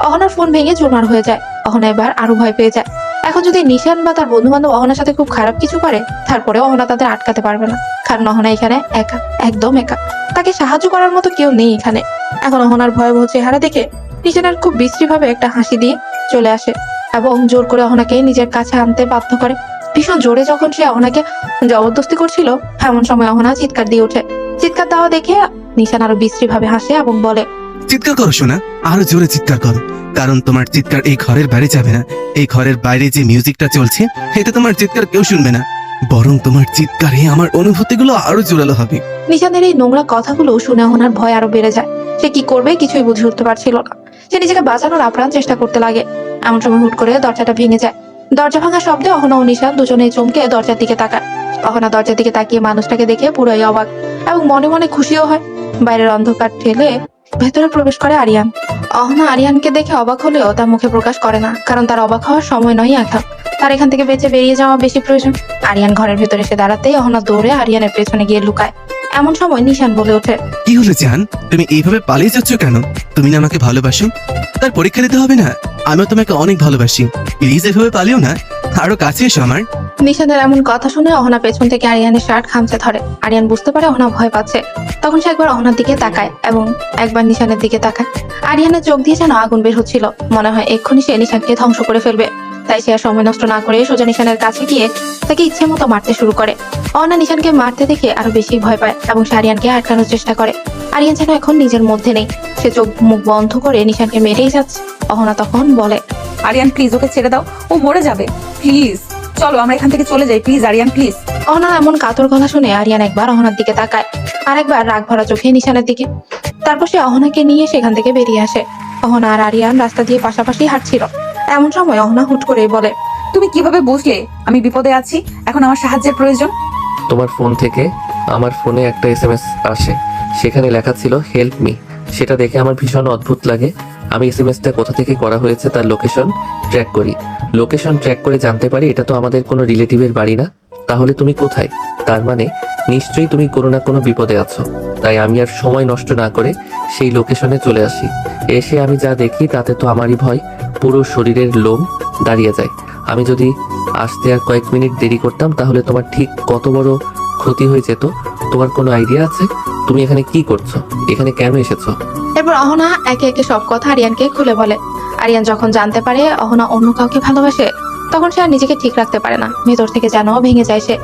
অহনার ফোন ভেঙে চুরমার হয়ে যায়। অহনা এবার আরো ভয় পেয়ে যায়। এখন যদি নিশান বা তার বন্ধু বান্ধব অহনার সাথে খুব খারাপ কিছু করে, তারপরে অহনা তাদের আটকাতে পারবে না, কারণ অহনা এখানে একা, একদম একা। তাকে সাহায্য করার মতো কেউ নেই এখানে। এখন অহনার ভয়াবহ চেহারা দেখে নিশানের খুব বিশ্রী ভাবে একটা হাসি দিয়ে চলে আসে এবং জোর করে অহনাকে নিজের কাছে আনতে বাধ্য করে। ভীষণ জোরে যখন সে অহনাকে জবরদস্তি করছিল, এমন সময় অহনা চিৎকার দিয়ে ওঠে। চিৎকার দেওয়া দেখে নিশান আরো বিশ্রী ভাবে হাসে এবং বলে, চিৎকার করো শোনা, আরো জোরে চিৎকার করো, কারণ তোমার চিৎকার এই ঘরের বাইরে যাবে না। এই ঘরের বাইরে যে মিউজিকটা চলছে, এতে তোমার চিৎকার কেউ শুনবে না, বরং তোমার চিৎকারে আমার অনুভূতিগুলো আরো জোরালো হবে। নিশানের এই নোংরা কথাগুলো শুনে অহনার ভয় আরো বেড়ে যায়। সে কি করবে কিছুই বুঝে উঠতে পারছিল না। সে নিজেকে বাঁচানোর আপ্রাণ চেষ্টা করতে লাগে। এমন সময় হুট করে দরজাটা ভেঙে যায়। দরজা ভাঙা শব্দে অহনা ও নিশান দুজনেই চমকে দরজার দিকে তাকায়। অহনা দরজার দিকে তাকিয়ে মানুষটাকে দেখে পুরোই অবাক এবং মনে মনে খুশিও হয়। বাইরের অন্ধকার ঠেলে ভেতরে প্রবেশ করে আরিয়ান। অহনা আরিয়ানকে দেখে অবাক হলেও তার মুখে প্রকাশ করে না, কারণ তার অবাক হওয়ার সময় নয় এখন। তার এখান থেকে বেঁচে বেরিয়ে যাওয়া বেশি প্রয়োজন। আরিয়ান ঘরের ভেতরে এসে দাঁড়াতেই অহনা দৌড়ে আরিয়ানের পেছনে গিয়ে লুকায়। এমন সময় নিশান বলে ওঠে, কি হলো জান, তুমি এইভাবে পালিয়ে যাচ্ছ কেন? তুমি না আমাকে ভালোবাসো? তার পরীক্ষা দিতে হবে না? আমিও তোমাকে অনেক ভালোবাসি, প্লিজ এভাবে পালিও না, আরো কাছে এসো আমার। নিশানের এমন কথা শুনে অহনা পেছন থেকে আরিয়ানের শার্ট খামচে ধরে। আরিয়ান বুঝতে পারে অহনা ভয় পাচ্ছে। তখন সে একবার অহনার দিকে তাকায় এবং একবার নিশানের দিকে তাকায়। আরিয়ানের চোখ দিয়ে যেন আগুন বের হচ্ছিল। মনে হয় এক্ষুনি সে নিশানকে ধ্বংস করে ফেলবে। তাই সে আর সময় নষ্ট না করে সোজা নিশানের কাছে গিয়ে তাকে ইচ্ছে মতো মারতে শুরু করে। অহনা নিশানকে মারতে দেখে আরো বেশি ভয় পায় এবং সে আরিয়ানকে আটকানোর চেষ্টা করে। আরিয়ান যেন এখন নিজের মধ্যে নেই। সে চোখ মুখ বন্ধ করে নিশানকে মেরেই যাচ্ছে। অহনা তখন বলে, আরিয়ান প্লিজ, ওকে ছেড়ে দাও, ও মরে যাবে, প্লিজ চলো আমরা এখান থেকে চলে যাই, প্লিজ আরিয়ান প্লিজ। অহনার এমন কাতর গলা শুনে আরিয়ান একবার অহনার দিকে তাকায়, আর একবার রাগ ভরা চোখে নিশানের দিকে। তারপর সে অহনাকে নিয়ে সেখান থেকে বেরিয়ে আসে। অহনা আর আরিয়ান রাস্তা দিয়ে পাশাপাশি হাঁটছিল। এমন সময় অহনা হুট করে বলে, তুমি কিভাবে বুঝলে আমি বিপদে আছি, এখন আমার সাহায্যের প্রয়োজন? তোমার ফোন থেকে আমার ফোনে একটা SMS আসে, সেখানে লেখা ছিল হেল্প মি। সেটা দেখে আমার ভীষণ অদ্ভুত লাগে। আমি SMSটা কোথা থেকে করা হয়েছে তার লোকেশন ট্র্যাক করি। লোকেশন ট্র্যাক করে জানতে পারি এটা তো আমাদের কোনো রিলেটিভের বাড়ি না। তাহলে তুমি কোথায়? তার মানে নিশ্চয়ই তুমি কোনো না কোনো বিপদে আছো। তাই আমি আর সময় নষ্ট না করে সেই লোকেশনে চলে আসি। এসে আমি যা দেখি তাতে তো আমারই ভয়, পুরো শরীরের লোম দাঁড়িয়ে যায়। আমি যদি আসতে আর কয়েক মিনিট দেরি করতাম তাহলে তোমার ঠিক কত বড় ক্ষতি হয়ে যেত। তোমার কোনো আইডিয়া আছে? তুমি এখানে কি করছো? এখানে কেন এসেছো? এরপর অহনা একে একে সব কথা আরিয়ানকে খুলে বলে। আরিয়ান যখন জানতে পারে অহনা অন্য কাউকে ভালোবাসে, তখন সে আর নিজেকে ঠিক রাখতে পারে না। ভেতর থেকে যেন ভেঙে যায়। সে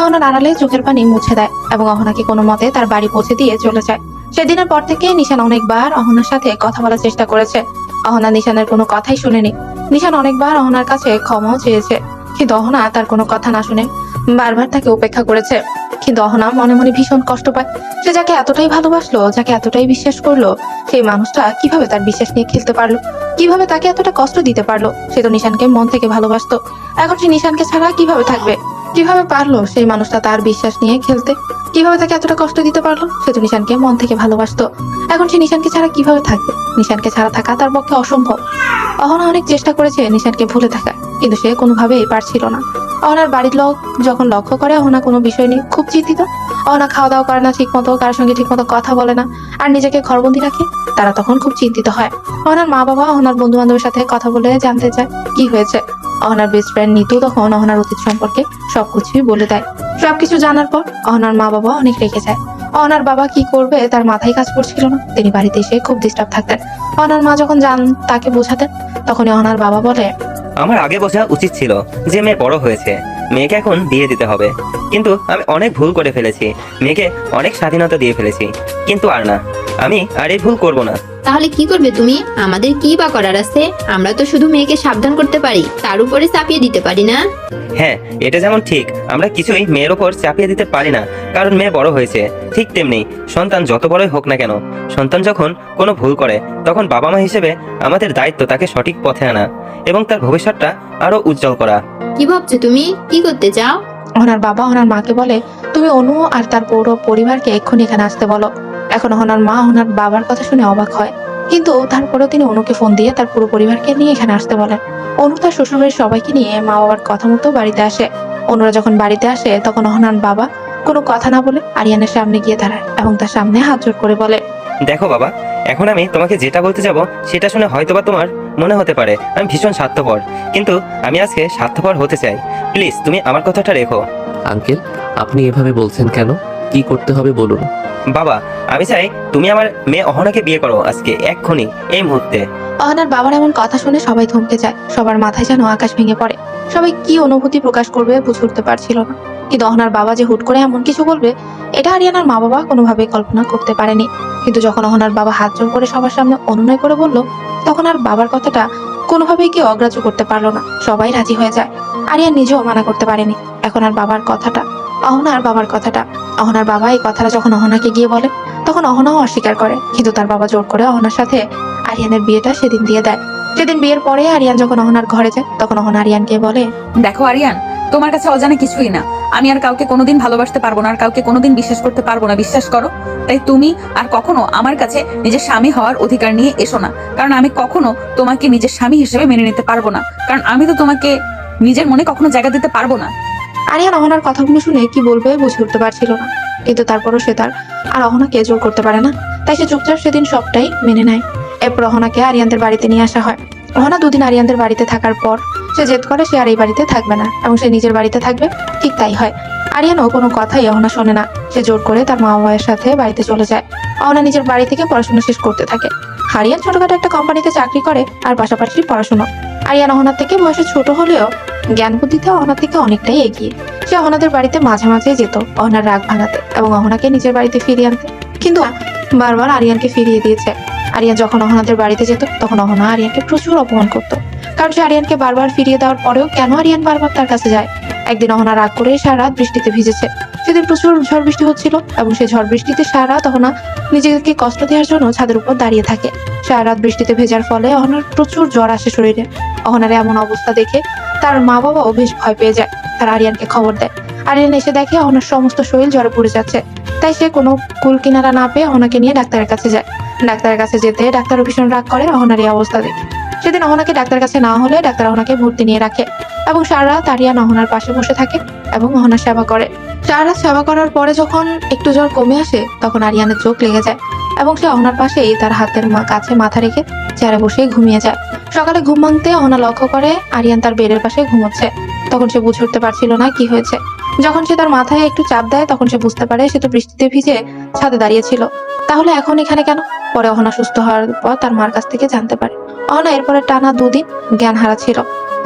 অহনার আড়ালে চোখের পানি মুছে দেয় এবং অহনাকে কোনো মতে তার বাড়ি পৌঁছে দিয়ে চলে যায়। সেদিনের পর থেকে নিশান অনেকবার অহনার সাথে কথা বলার চেষ্টা করেছে। অহনা নিশানের কোনো কথাই শুনেনি। নিশান অনেকবার অহনার কাছে ক্ষমাও চেয়েছে, কিন্তু অহনা তার কোনো কথা না শুনে বারবার তাকে উপেক্ষা করেছে। কিন্তু অহনা মনে মনে ভীষণ কষ্ট পায়। সে যাকে এতটাই ভালোবাসলো, যাকে এতটাই বিশ্বাস করলো, সেই মানুষটা কিভাবে তার বিশ্বাস নিয়ে খেলতে পারলো, কিভাবে তাকে এতটা কষ্ট দিতে পারলো? সে তো নিশানকে মন থেকে ভালোবাসতো। এখন সে নিশানকে ছাড়া কিভাবে থাকবে? কিভাবে পারলো সেই মানুষটা তার বিশ্বাস নিয়ে খেলতে? কিভাবে তাকে এতটা কষ্ট দিতে পারলো? সে তো নিশানকে মন থেকে ভালোবাসতো। এখন সে নিশানকে ছাড়া কিভাবে থাকবে? নিশানকে ছাড়া থাকা তার পক্ষে অসম্ভব। অহনা অনেক চেষ্টা করেছে নিশানকে ভুলে থাকা, কিন্তু সে কোনোভাবেই পারছিল না। অহনার বাড়ির লোক যখন লক্ষ্য করে অহনা কোনো বিষয় নিয়ে খুব চিন্তিত, অহনা খাওয়া দাওয়া করে না ঠিক মতো, কারোর সঙ্গে ঠিক মতো কথা বলে না, আর নিজেকে ঘরবন্দি রাখে, তারা তখন খুব চিন্তিত হয়। অহনার মা বাবা অহনার বন্ধু বান্ধবের সাথে কথা বলে জানতে চায় কি হয়েছে। অহনার বেস্ট ফ্রেন্ড নিতু তখন অহনার অতীত সম্পর্কে সবকিছুই বলে দেয়। সবকিছু জানার পর অহনার মা বাবা অনেক রেগে যায়। অহনার বাবা কি করবে তার মাথায় কাজ করছিল না। তিনি বাড়িতে এসে খুব ডিস্টার্ব থাকতেন। অহনার মা যখন তাকে বোঝাতেন, তখনই অহনার বাবা বলে, আমার আগে বোঝা উচিত ছিল যে মেয়ে বড় হয়েছে, মেয়েকে এখন বিয়ে দিতে হবে। কিন্তু আমি অনেক ভুল করে ফেলেছি, মেয়েকে অনেক স্বাধীনতা দিয়ে ফেলেছি। কিন্তু আর না, আমি আর এই ভুল করব না। তাহলে কি করবে তুমি? আমাদের কি বা করার আছে? আমরা তো শুধু মেয়েকে সাবধান করতে পারি, তার উপরে চাপিয়ে দিতে পারি না। হ্যাঁ, এটা যেমন ঠিক আমরা কিছুই মেয়ের ওপর চাপিয়ে দিতে পারি না, কারণ মেয়ে বড় হয়েছে। ঠিক তেমনি সন্তান যত বড়ই হোক না কেন, সন্তান যখন কোনো ভুল করে তখন বাবা মা হিসেবে আমাদের দায়িত্ব তাকে সঠিক পথে আনা এবং তার ভবিষ্যৎটা আরো উজ্জ্বল করা। কি ভাবছো তুমি? কি করতে চাও? অহনার বাবা অহনার মাকে বলে, তুমি অনু আর তার পুরো পরিবারকে এক্ষুনি এখানে আসতে বলো। এখন অহনার মা অহনার বাবার কথা শুনে অবাক হয়, কিন্তু তারপরেও তিনি অনুকে ফোন দিয়ে তার পুরো পরিবারকে নিয়ে এখানে আসতে বলেন। অনু তার শ্বশুরবাড়ির সবাইকে নিয়ে মা বাবার কথা মতো বাড়িতে আসে। অনুরা যখন বাড়িতে আসে তখন অহনার বাবা কোনো কথা না বলে আরিয়ানের সামনে গিয়ে দাঁড়ায় এবং তার সামনে হাত জোড় করে বলে, দেখো বাবা, এখন আমি তোমাকে যেটা বলতে যাব সেটা শুনে হয়তোবা তোমার মনে হতে পারে আমি ভীষণ স্বার্থপর, কিন্তু আমি আজকে স্বার্থপর হতে চাই। প্লিজ তুমি আমার কথাটা রেখো। আঙ্কেল, আপনি এভাবে বলছেন কেন? কি করতে হবে বলুন। বাবা, আমি চাই তুমি আমার মেয়ে অহনাকে বিয়ে করো আজকে, এক্ষুনি, এই মুহূর্তে। অহনার বাবার এমন কথা শুনে সবাই থমকে যায়। সবার মাথায় যেন আকাশ ভেঙে পড়ে। সবাই কি অনুভূতি প্রকাশ করবে বুঝে উঠতে পারছিল না, কিন্তু অহনার বাবা যে হুট করে এমন কিছু বলবে এটা আরিয়ানার মা বাবা কোনোভাবেই কল্পনা করতে পারেনি। কিন্তু যখন অহনার বাবা হাত জোড় করে সবার সামনে অনুনয় করে বলল, তখন আর বাবার কথাটা কোনোভাবেই কেউ অগ্রাহ্য করতে পারলো না। সবাই রাজি হয়ে যায়। আরিয়ান নিজেও মানা করতে পারেনি। এখন আর বাবার কথাটা, অহনার বাবার কথাটা, অহনার বাবা এই কথাটা যখন অহনাকে গিয়ে বলে, তখন অহনাও অস্বীকার করে। কিন্তু তার বাবা জোর করে অহনার সাথে আরিয়ানের বিয়েটা সেদিন দিয়ে দেয়। সেদিন বিয়ের পরে আরিয়ান যখন অহনার ঘরে যায়, তখন অহনা আরিয়ানকে বলে, দেখো আরিয়ান, তোমার কাছে অজানা কিছুই না। আমি আর কাউকে কোনোদিন ভালোবাসতে পারবো না, আর কাউকে কোনোদিন বিশ্বাস করতে পারবো না, বিশ্বাস করো। তাই তুমি আর কখনো আমার কাছে নিজের স্বামী হওয়ার অধিকার নিয়ে এসো না, কারণ আমি কখনো তোমাকে নিজের স্বামী হিসেবে মেনে নিতে পারবো না, কারণ আমি তো তোমাকে নিজের মনে কখনো জায়গা দিতে পারবো না। আরিয়ান অহনার কথাগুলো শুনে কি বলবে বুঝে উঠতে পারছিল না, কিন্তু তারপরও সে তার আর অহনাকে জোর করতে পারে না। তাই সে চুপচাপ সেদিন সবটাই মেনে নেয়। এরপর অহনাকে আরিয়ানদের বাড়িতে নিয়ে আসা হয়। অহনা দুদিন আরিয়ানদের বাড়িতে থাকার পর সে জেদ করে সে আর এই বাড়িতে থাকবে না এবং সে নিজের বাড়িতে থাকবে। ঠিক তাই হয়। আরিয়ানও কোনো কথাই অহনা শোনে না। সে জোর করে তার মা বাবার সাথে বাড়িতে চলে যায়। অহনা নিজের বাড়ি থেকে পড়াশোনা শেষ করতে থাকে। আরিয়ান ছোটখাটো একটা কোম্পানিতে চাকরি করে আর পাশাপাশি পড়াশোনা। আরিয়ান অহনার থেকে বয়সে ছোট হলেও জ্ঞান বুদ্ধিতে অহনার থেকে অনেকটাই এগিয়ে। সে অহনাদের বাড়িতে মাঝে মাঝে যেত অহনার রাগ ভাঙাতে এবং অহনাকে নিজের বাড়িতে ফিরিয়ে আনতে, কিন্তু বারবার আরিয়ানকে ফিরিয়ে দিয়েছে। আরিয়ান যখন অহনাদের বাড়িতে যেত তখন অহনা আরিয়ানকে প্রচুর অপমান করতো, কারণ সে আরিয়ানকে বারবার ফিরিয়ে দেওয়ার পরেও কেন আরিয়ান বারবার তার কাছে যায়। একদিন অহনা রাগ করে সারা রাত বৃষ্টিতে ভিজেছে। সেদিন প্রচুর ঝড় বৃষ্টি হচ্ছিল এবং সেই ঝড় বৃষ্টিতে সারা রাত অহনা নিজেকে কষ্ট দেওয়ার জন্য ছাদের উপর দাঁড়িয়ে থাকে। সারা রাত বৃষ্টিতে ভেজার ফলে অহনার প্রচুর জ্বর আসে শরীরে। অহনার এমন অবস্থা দেখে তার মা বাবাও বেশ ভয় পেয়ে যায়। তারা আরিয়ানকে খবর দেয়। আরিয়ান এসে দেখে অহনার সমস্ত শরীর জ্বরে পুড়ে যাচ্ছে। তাই সে কোনো কুল কিনারা না পেয়ে অহনাকে নিয়ে ডাক্তারের কাছে যায়। ডাক্তারের কাছে যেতে ডাক্তারও ভীষণ রাগ করে অহনার এই অবস্থা দেখে। সেদিন অহনাকে ডাক্তার কাছে না হলে ডাক্তার অহনাকে ভর্তি নিয়ে রাখে এবং সারা রাত আরিয়ান অহনার পাশে বসে থাকে এবং অহনার সেবা করে। সারা রাত সেবা করার পরে যখন একটু জ্বর কমে আসে তখন আরিয়ানের চোখ লেগে যায় এবং সে অহনার পাশেই তার হাতের কাছে মাথা রেখে চেয়ারে বসে ঘুমিয়ে যায়। সকালে ঘুম ভাঙতে অহনা লক্ষ্য করে আরিয়ান তার বেডের পাশে ঘুমোচ্ছে। তখন সে বুঝে উঠতে পারছিল না কি হয়েছে। যখন সে তার মাথায় একটু চাপ দেয় তখন সে বুঝতে পারে সে তো বৃষ্টিতে ভিজে ছাদে দাঁড়িয়েছিল, তাহলে এখন এখানে কেন? পরে অহনা সুস্থ হওয়ার পর তার মার কাছ থেকে জানতে পারে অহনা এরপরে টানা 2 দিন জ্ঞান হারা ছিল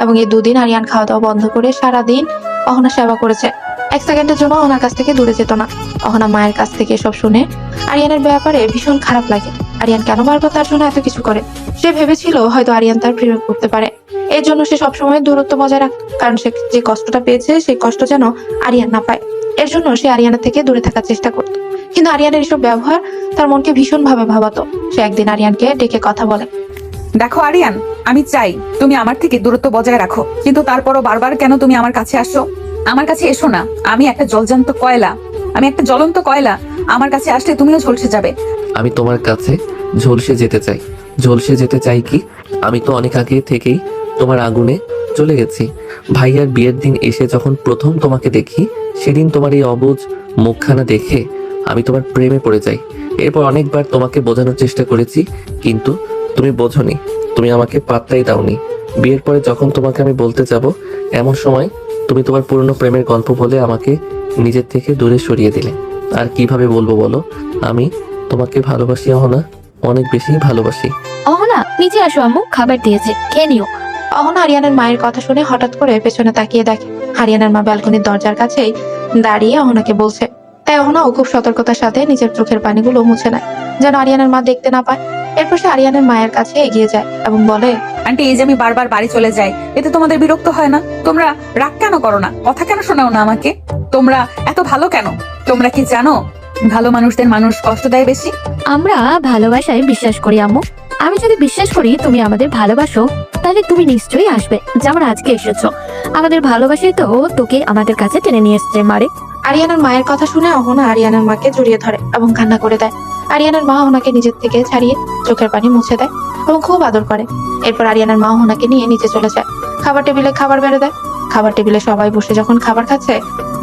এবং এই 2 দিন আরিয়ান খাওয়া দাওয়া বন্ধ করে সারাদিন অহনা সেবা করেছে। 1 সেকেন্ডের জন্য অহনার কাছ থেকে দূরে যেত না। অহনা মায়ের কাছ থেকে এসব শুনে আরিয়ানের ব্যাপারে ভীষণ খারাপ লাগে। আরিয়ান কেন বারবার তার জন্য এত কিছু করে? সে ভেবেছিল হয়তো আরিয়ান তার প্রেম করতে পারে, এর জন্য সে সবসময় দূরত্ব বজায় রাখত, কারণ সে যে কষ্টটা পেয়েছে সেই কষ্ট যেন আরিয়ান না পায়। এর জন্য সে আরিয়ানের থেকে দূরে থাকার চেষ্টা করত। কিন্তু আরিয়ানের এসব ব্যবহার তার মনকে ভীষণ ভাবে ভাবাতো। সে একদিন আরিয়ানকে ডেকে কথা বলে, দেখো আরিয়ান, আমি চাই তুমি আমার থেকে দূরত্ব বজায় রাখো, কিন্তু তারপরও বারবার কেন তুমি আমার কাছে আসো? আমার কাছে এসো না। আমি একটা জ্বলন্ত কয়লা, আমি একটা জ্বলন্ত কয়লা। আমার কাছে আসলে তুমিও ঝলসে যাবে। আমি তোমার কাছে ঝলসে যেতে চাই। ঝলসে যেতে চাই কি? আমি তো অনেক আগে থেকেই তোমার আগুনে চলে গেছি। ভাইয়ার বিয়ের দিন এসে যখন প্রথম তোমাকে দেখি, সেদিন তোমার এই অবুঝ মুখখানা দেখে আমি তোমার প্রেমে পড়ে যাই। এরপর অনেকবার তোমাকে বোঝানোর চেষ্টা করেছি, কিন্তু তুমি বোঝোনি, তুমি আমাকে পাত্তাই দাওনি। বিয়ের পরে যখন তোমাকে আমি বলতে যাব, এমন সময় তুমি তোমার পুরনো প্রেমের গল্প বলে আমাকে নিজের থেকে দূরে সরিয়ে দিলে। আর কিভাবে বলবো বলো? আমি তোমাকে ভালোবাসি অহনা, অনেক বেশি ভালোবাসি। অহনা, নিচে আসো আম্মু, খাবার দিয়েছে, খেয়ে নিও। অহনা আরিয়ানের মায়ের কথা শুনে হঠাৎ করে পেছনে তাকিয়ে দেখে আরিয়ানের মা ব্যালকনির দরজার কাছেই দাঁড়িয়ে অহনাকে বলছে। তাই অহনাও খুব সতর্কতার সাথে নিজের চোখের পানিগুলো মুছে নেয় যেন আরিয়ানের মা দেখতে না পায়। এরপর সে আরিয়ানের মায়ের কাছে এগিয়ে যায় এবং বলে, আন্টি, এই যে আমি বারবার বাড়ি চলে যাই, এতে তোমাদের বিরক্ত হয় না? তোমরা রাগ কেন করো না? কথা কেন শোনাও না আমাকে? তোমরা এত ভালো কেন? তোমরা কি জানো ভালো মানুষদের মানুষ কষ্ট দেয় বেশি? আমরা ভালোবাসায় বিশ্বাস করি আম্মু। আমি যদি বিশ্বাস করি তুমি আমাদের ভালোবাসো, তাহলে তুমি নিশ্চয়ই আসবে, যেমন আজকে এসেছো। আমাদের ভালোবাসায় তো তোকে আমাদের কাছে টেনে নিয়ে এসছে মারে। আরিয়ানের মায়ের কথা শুনে অহনা আরিয়ানের মাকে জড়িয়ে ধরে এবং কান্না করে দেয়। আরিয়ানের মা অহনাকে নিজের থেকে ছাড়িয়ে চোখের পানি মুছে দেয় এবং খুব আদর করে। এরপর আরিয়ানের মা অহনাকে নিয়ে নিচে চলে যায়। খাবার টেবিলে খাবার বেড়ে দেয়। খাবার টেবিলে সবাই বসে যখন খাবার খাচ্ছে,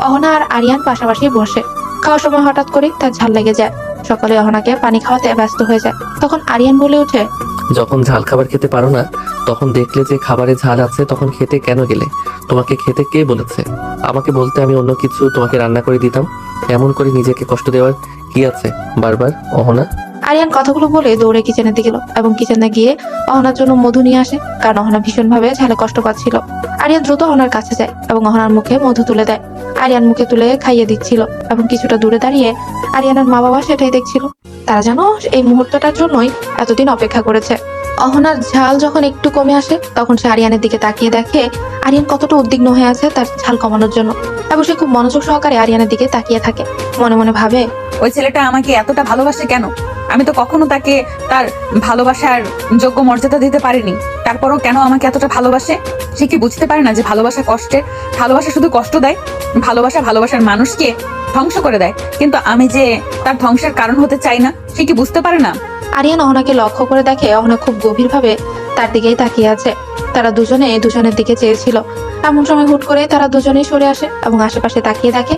অহনা আর আরিয়ান পাশাপাশি বসে। খাওয়ার সময় হঠাৎ করে তার ঝাল লেগে যায়। সকলে অহনাকে পানি খাওয়াতে ব্যস্ত হয়ে যায়। তখন আরিয়ান বলে ওঠে, যখন ঝাল খাবার খেতে পারো না, তখন দেখলে যে খাবারে ঝাল আছে তখন খেতে কেন গেলে? তোমাকে খেতে কে বলেছে? আমাকে বলতে আমি অন্য কিছু তোমাকে রান্না করে দিতাম। এমন করে নিজেকে কষ্ট দেওয়ার কি আছে বারবার, অহনা? আরিয়ান কথাগুলো বলে দৌড়ে কিচেনের দিকে গেল এবং কিচেনে গিয়ে অহনার জন্য মধু নিয়ে আসে, কারণ অহনা ভীষণভাবে ঝালে কষ্ট পাচ্ছিল। আরিয়ান দ্রুত অহনার কাছে যায় এবং অহনার মুখে মধু তুলে দেয়। আরিয়ান মুখে তুলে খাইয়ে দিচ্ছিল এবং কিছুটা দূরে দাঁড়িয়ে আরিয়ানের মা বাবা সেটাই দেখছিল। তারা যেন এই মুহূর্তটার জন্যই এতদিন অপেক্ষা করেছে। অহনার ঝাল যখন একটু কমে আসে, তখন সে আরিয়ানের দিকে তাকিয়ে দেখে আরিয়ান কতটা উদ্বিগ্ন হয়ে আছে তার ঝাল কমানোর জন্য, এবং সে খুব মনোযোগ সহকারে আরিয়ানের দিকে তাকিয়ে থাকে। মনে মনে ভাবে, ওই ছেলেটা আমাকে এতটা ভালোবাসে কেন? আমি তো কখনো তাকে তার ভালোবাসার যোগ্য মর্যাদা দিতে পারিনি। তারপরও কেন আমাকে এতটা ভালোবাসে? সে কি বুঝতে পারে না যে ভালোবাসা কষ্টের? ভালোবাসা শুধু কষ্ট দেয়। ভালোবাসা ভালোবাসার মানুষকে ধ্বংস করে দেয়। কিন্তু আমি যে তার ধ্বংসের কারণ হতে চাই না, সে কি বুঝতে পারে না? আরিয়ান অহনাকে লক্ষ্য করে দেখে অহনা খুব গভীরভাবে তার দিকেই তাকিয়ে আছে। তারা দুজনে দুজনের দিকে চেয়েছিল। এমন সময় হুট করে তারা দুজনেই সরে আসে এবং আশেপাশে তাকিয়ে দেখে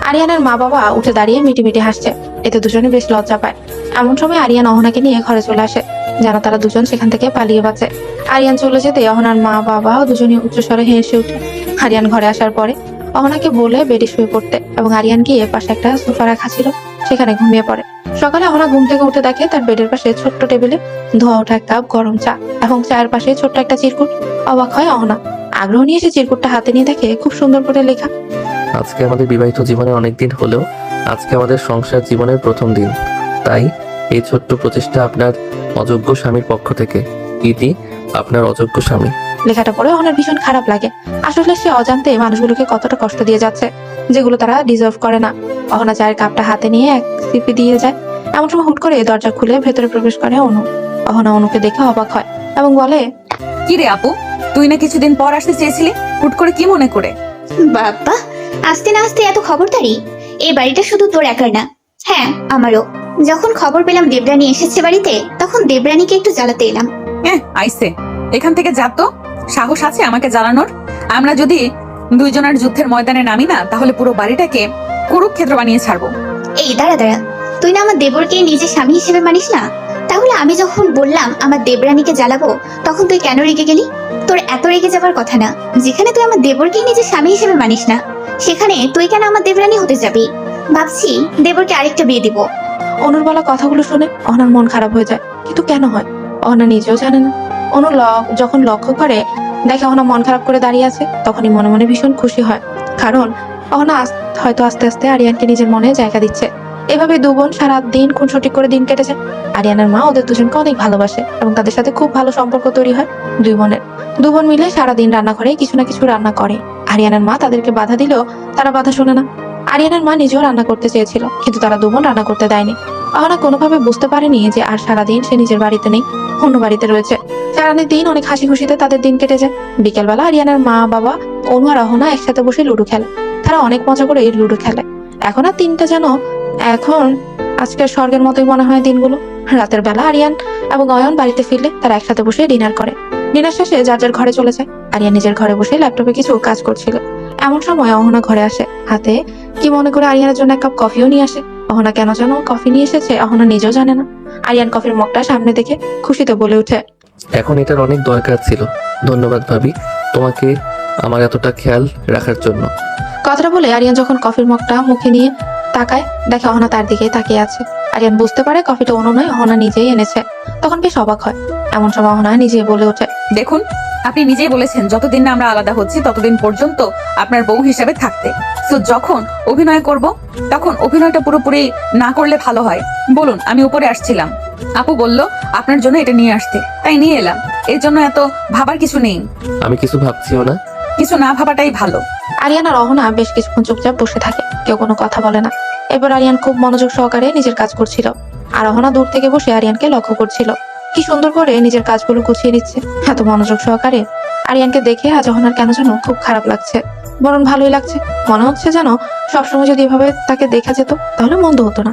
আরিয়ানের মা বাবা উঠে দাঁড়িয়ে মিটিমিটি হাসছে। এতে দুজনে বেশ লজ্জা পায়। এমন সময় আরিয়ান অহনাকে নিয়ে ঘরে চলে আসে, যেন তারা দুজন সেখান থেকে পালিয়ে বাঁচে। আরিয়ান চলে যেতে অহনার মা বাবা দুজনেই উচ্চস্বরে হেসে ওঠে। আরিয়ান ঘরে আসার পরে অহনাকে বলে বেডে শুয়ে পড়তে এবং আরিয়ান গিয়ে পাশে একটা সোফা রাখা ছিল সেখানে ঘুমিয়ে পড়ে। সকালে অহনা ঘুম থেকে উঠে দেখে তার বেডের পাশে ছোট্ট টেবিলে ধোয়া ওঠা এক কাপ গরম চা এবং চায়ের পাশে ছোট্ট একটা চিরকুট। অবাক হয় অহনা। আগ্রহ নিয়ে সে চিরকুটটা হাতে নিয়ে দেখে খুব সুন্দর করে লেখা, আজকে আমাদের বিবাহিত জীবনে অনেক দিন হলেও আজকে আমাদের সংসার জীবনের প্রথম দিন। তাই এই ছোট্ট প্রচেষ্টা আপনার অযোগ্য স্বামীর পক্ষ থেকে। ইতি, আপনার অযোগ্য স্বামী। লেখাটা পড়ে অহনার ভীষণ খারাপ লাগে। আসলে সে অজান্তে মানুষগুলোকে কতটা কষ্ট দিয়ে যাচ্ছে, যেগুলো তারা ডিজার্ভ করে না। অহনা চায়ের কাপটা হাতে নিয়ে এক সিপি দিয়ে যায়। এমন সময় হুট করে দরজা খুলে ভেতরে প্রবেশ করে অনু। অহনা অনুকে দেখে অবাক হয় এবং বলে, কি রে আপু, তুই না কিছুদিন পর আসতে চেয়েছিলি, হুট করে কি মনে করে? বাবা, আসতে না আসতে এত খবরদারি? এই বাড়িটা শুধু তোর একার না, হ্যাঁ আমারও। যখন খবর পেলাম দেবরানী এসেছে বাড়িতে, তখন দেবরানীকে একটু জ্বালাতে এলাম। আইসে, এখান থেকে যা তো। সাহস আছে আমাকে জ্বালানোর? আমরা যদি দুইজনের যুদ্ধের ময়দানে নামি না, তাহলে পুরো বাড়িটাকে কুরুক্ষেত্র বানিয়ে ছাড়বো। এই দাঁড়া দাঁড়া, তুই না আমার দেবরকে নিজের স্বামী হিসেবে মানিস না? তাহলে আমি যখন বললাম আমার দেবরানীকে জ্বালাবো, তখন তুই কেন রেগে গেলি? তোর এত রেগে যাবার কথা না। যেখানে তুই আমার দেবরকে নিজের স্বামী হিসেবে মানিস না, সেখানে তুই কেন আমার দেবরানী হতে যাবি? ভাবছি দেবরকে আরেকটা বিয়ে দিব। অনুর বলা কথাগুলো শুনে অহনার মন খারাপ হয়ে যায়, কিন্তু কেন হয় অহনা নিজেও জানে না। অনু যখন লক্ষ্য করে দেখে অহনা মন খারাপ করে দাঁড়িয়ে আছে, তখনই মনে মনে ভীষণ খুশি হয়, কারণ অহনা হয়তো আস্তে আস্তে আরিয়ানকে নিজের মনে জায়গা দিচ্ছে। এভাবে দু বোন সারা দিন খুনসুটি করে দিন কেটেছে। আরিয়ানের মা ওদের দুজনকে অনেক ভালোবাসে এবং তাদের সাথে খুব ভালো সম্পর্ক তৈরি হয় দুই বোনের। দু বোন মিলে সারাদিন রান্নাঘরে কিছু না কিছু রান্না করে। আরিয়ানের মা তাদেরকে বাধা দিলেও তারা বাধা শোনে না। আরিয়ানের মা নিজেও রান্না করতে চেয়েছিল, কিন্তু তারা দু বোন রান্না করতে দেয়নি। অহনা কোনোভাবে বুঝতে পারেনি যে আর সারাদিন সে নিজের বাড়িতে নেই, অন্য বাড়িতে রয়েছে। সারাদিন দিন অনেক হাসি খুশিতে তাদের দিন কেটে যায়। বিকেলবেলা আরিয়ানের মা বাবা অনু আর অহনা একসাথে বসে লুডো খেলে। তারা অনেক মজা করে লুডো খেলে। এখন আর দিনটা যেন এখন আজকের স্বর্গের মতোই মনে হয় দিনগুলো। রাতের বেলা আরিয়ান এবং অয়ন বাড়িতে ফিরলে তারা একসাথে বসে ডিনার করে। ডিনার শেষে যার যার ঘরে চলে যায়। আরিয়ান নিজের ঘরে বসে ল্যাপটপে কিছু কাজ করছিল। এমন সময় অহনা ঘরে আসে, হাতে কি মনে করে আরিয়ানের জন্য এক কাপ কফিও নিয়ে আসে। অহনা কেন যেন কফি নিয়ে এসেছে অহনা নিজেও জানে না। আরিয়ান কফির মগটা সামনে দেখে খুশিতে বলে উঠে, এখন এটার অনেক দরকার ছিল। ধন্যবাদ ভাবি, তোমাকে আমার এতটা খেয়াল রাখার জন্য। কথাটা বলে আরিয়ান যখন কফির মগটা মুখে নিয়ে তাকায়, দেখে অহনা তার দিকেই তাকিয়ে আছে। আরিয়ান বুঝতে পারে কফিটা অন্য নয়, অহনা নিজেই এনেছে। তখন বেশ অবাক হয়। এমন সময় অহনা নিজেই বলে ওঠে, দেখুন, আপনি নিজেই বলেছেন যতদিন না আমরা আলাদা হচ্ছি ততদিন পর্যন্ত আপনার বউ হিসেবে থাকতে। তো যখন অভিনয় করব, তখন অভিনয়টা পুরোপুরি না করলে ভালো হয়। বলুন, আমি উপরে আসছিলাম, আপু বলল আপনার জন্য এটা নিয়ে আসতে, তাই নিয়ে এলাম। এর জন্য এত ভাবার কিছু নেই। আমি কিছু ভাবছিও না। কিছু না ভাবাটাই ভালো। আরিয়ান আর অহনা বেশ কিছুক্ষণ চুপচাপ বসে থাকে, কেউ কোনো কথা বলে না। এবার আরিয়ান খুব মনোযোগ সহকারে নিজের কাজ করছিল, আর অহনা দূর থেকে বসে আরিয়ানকে লক্ষ্য করছিল। কি সুন্দর করে নিজের কাজগুলো গুছিয়ে নিচ্ছে, এত মনোযোগ সহকারে। আরিয়ানকে দেখে আজ অহনার কেন যেন খুব খারাপ লাগছে, বরং ভালোই লাগছে। মনে হচ্ছে যেন সবসময় যদি এভাবে তাকে দেখা যেত তাহলে মন্দ হতো না।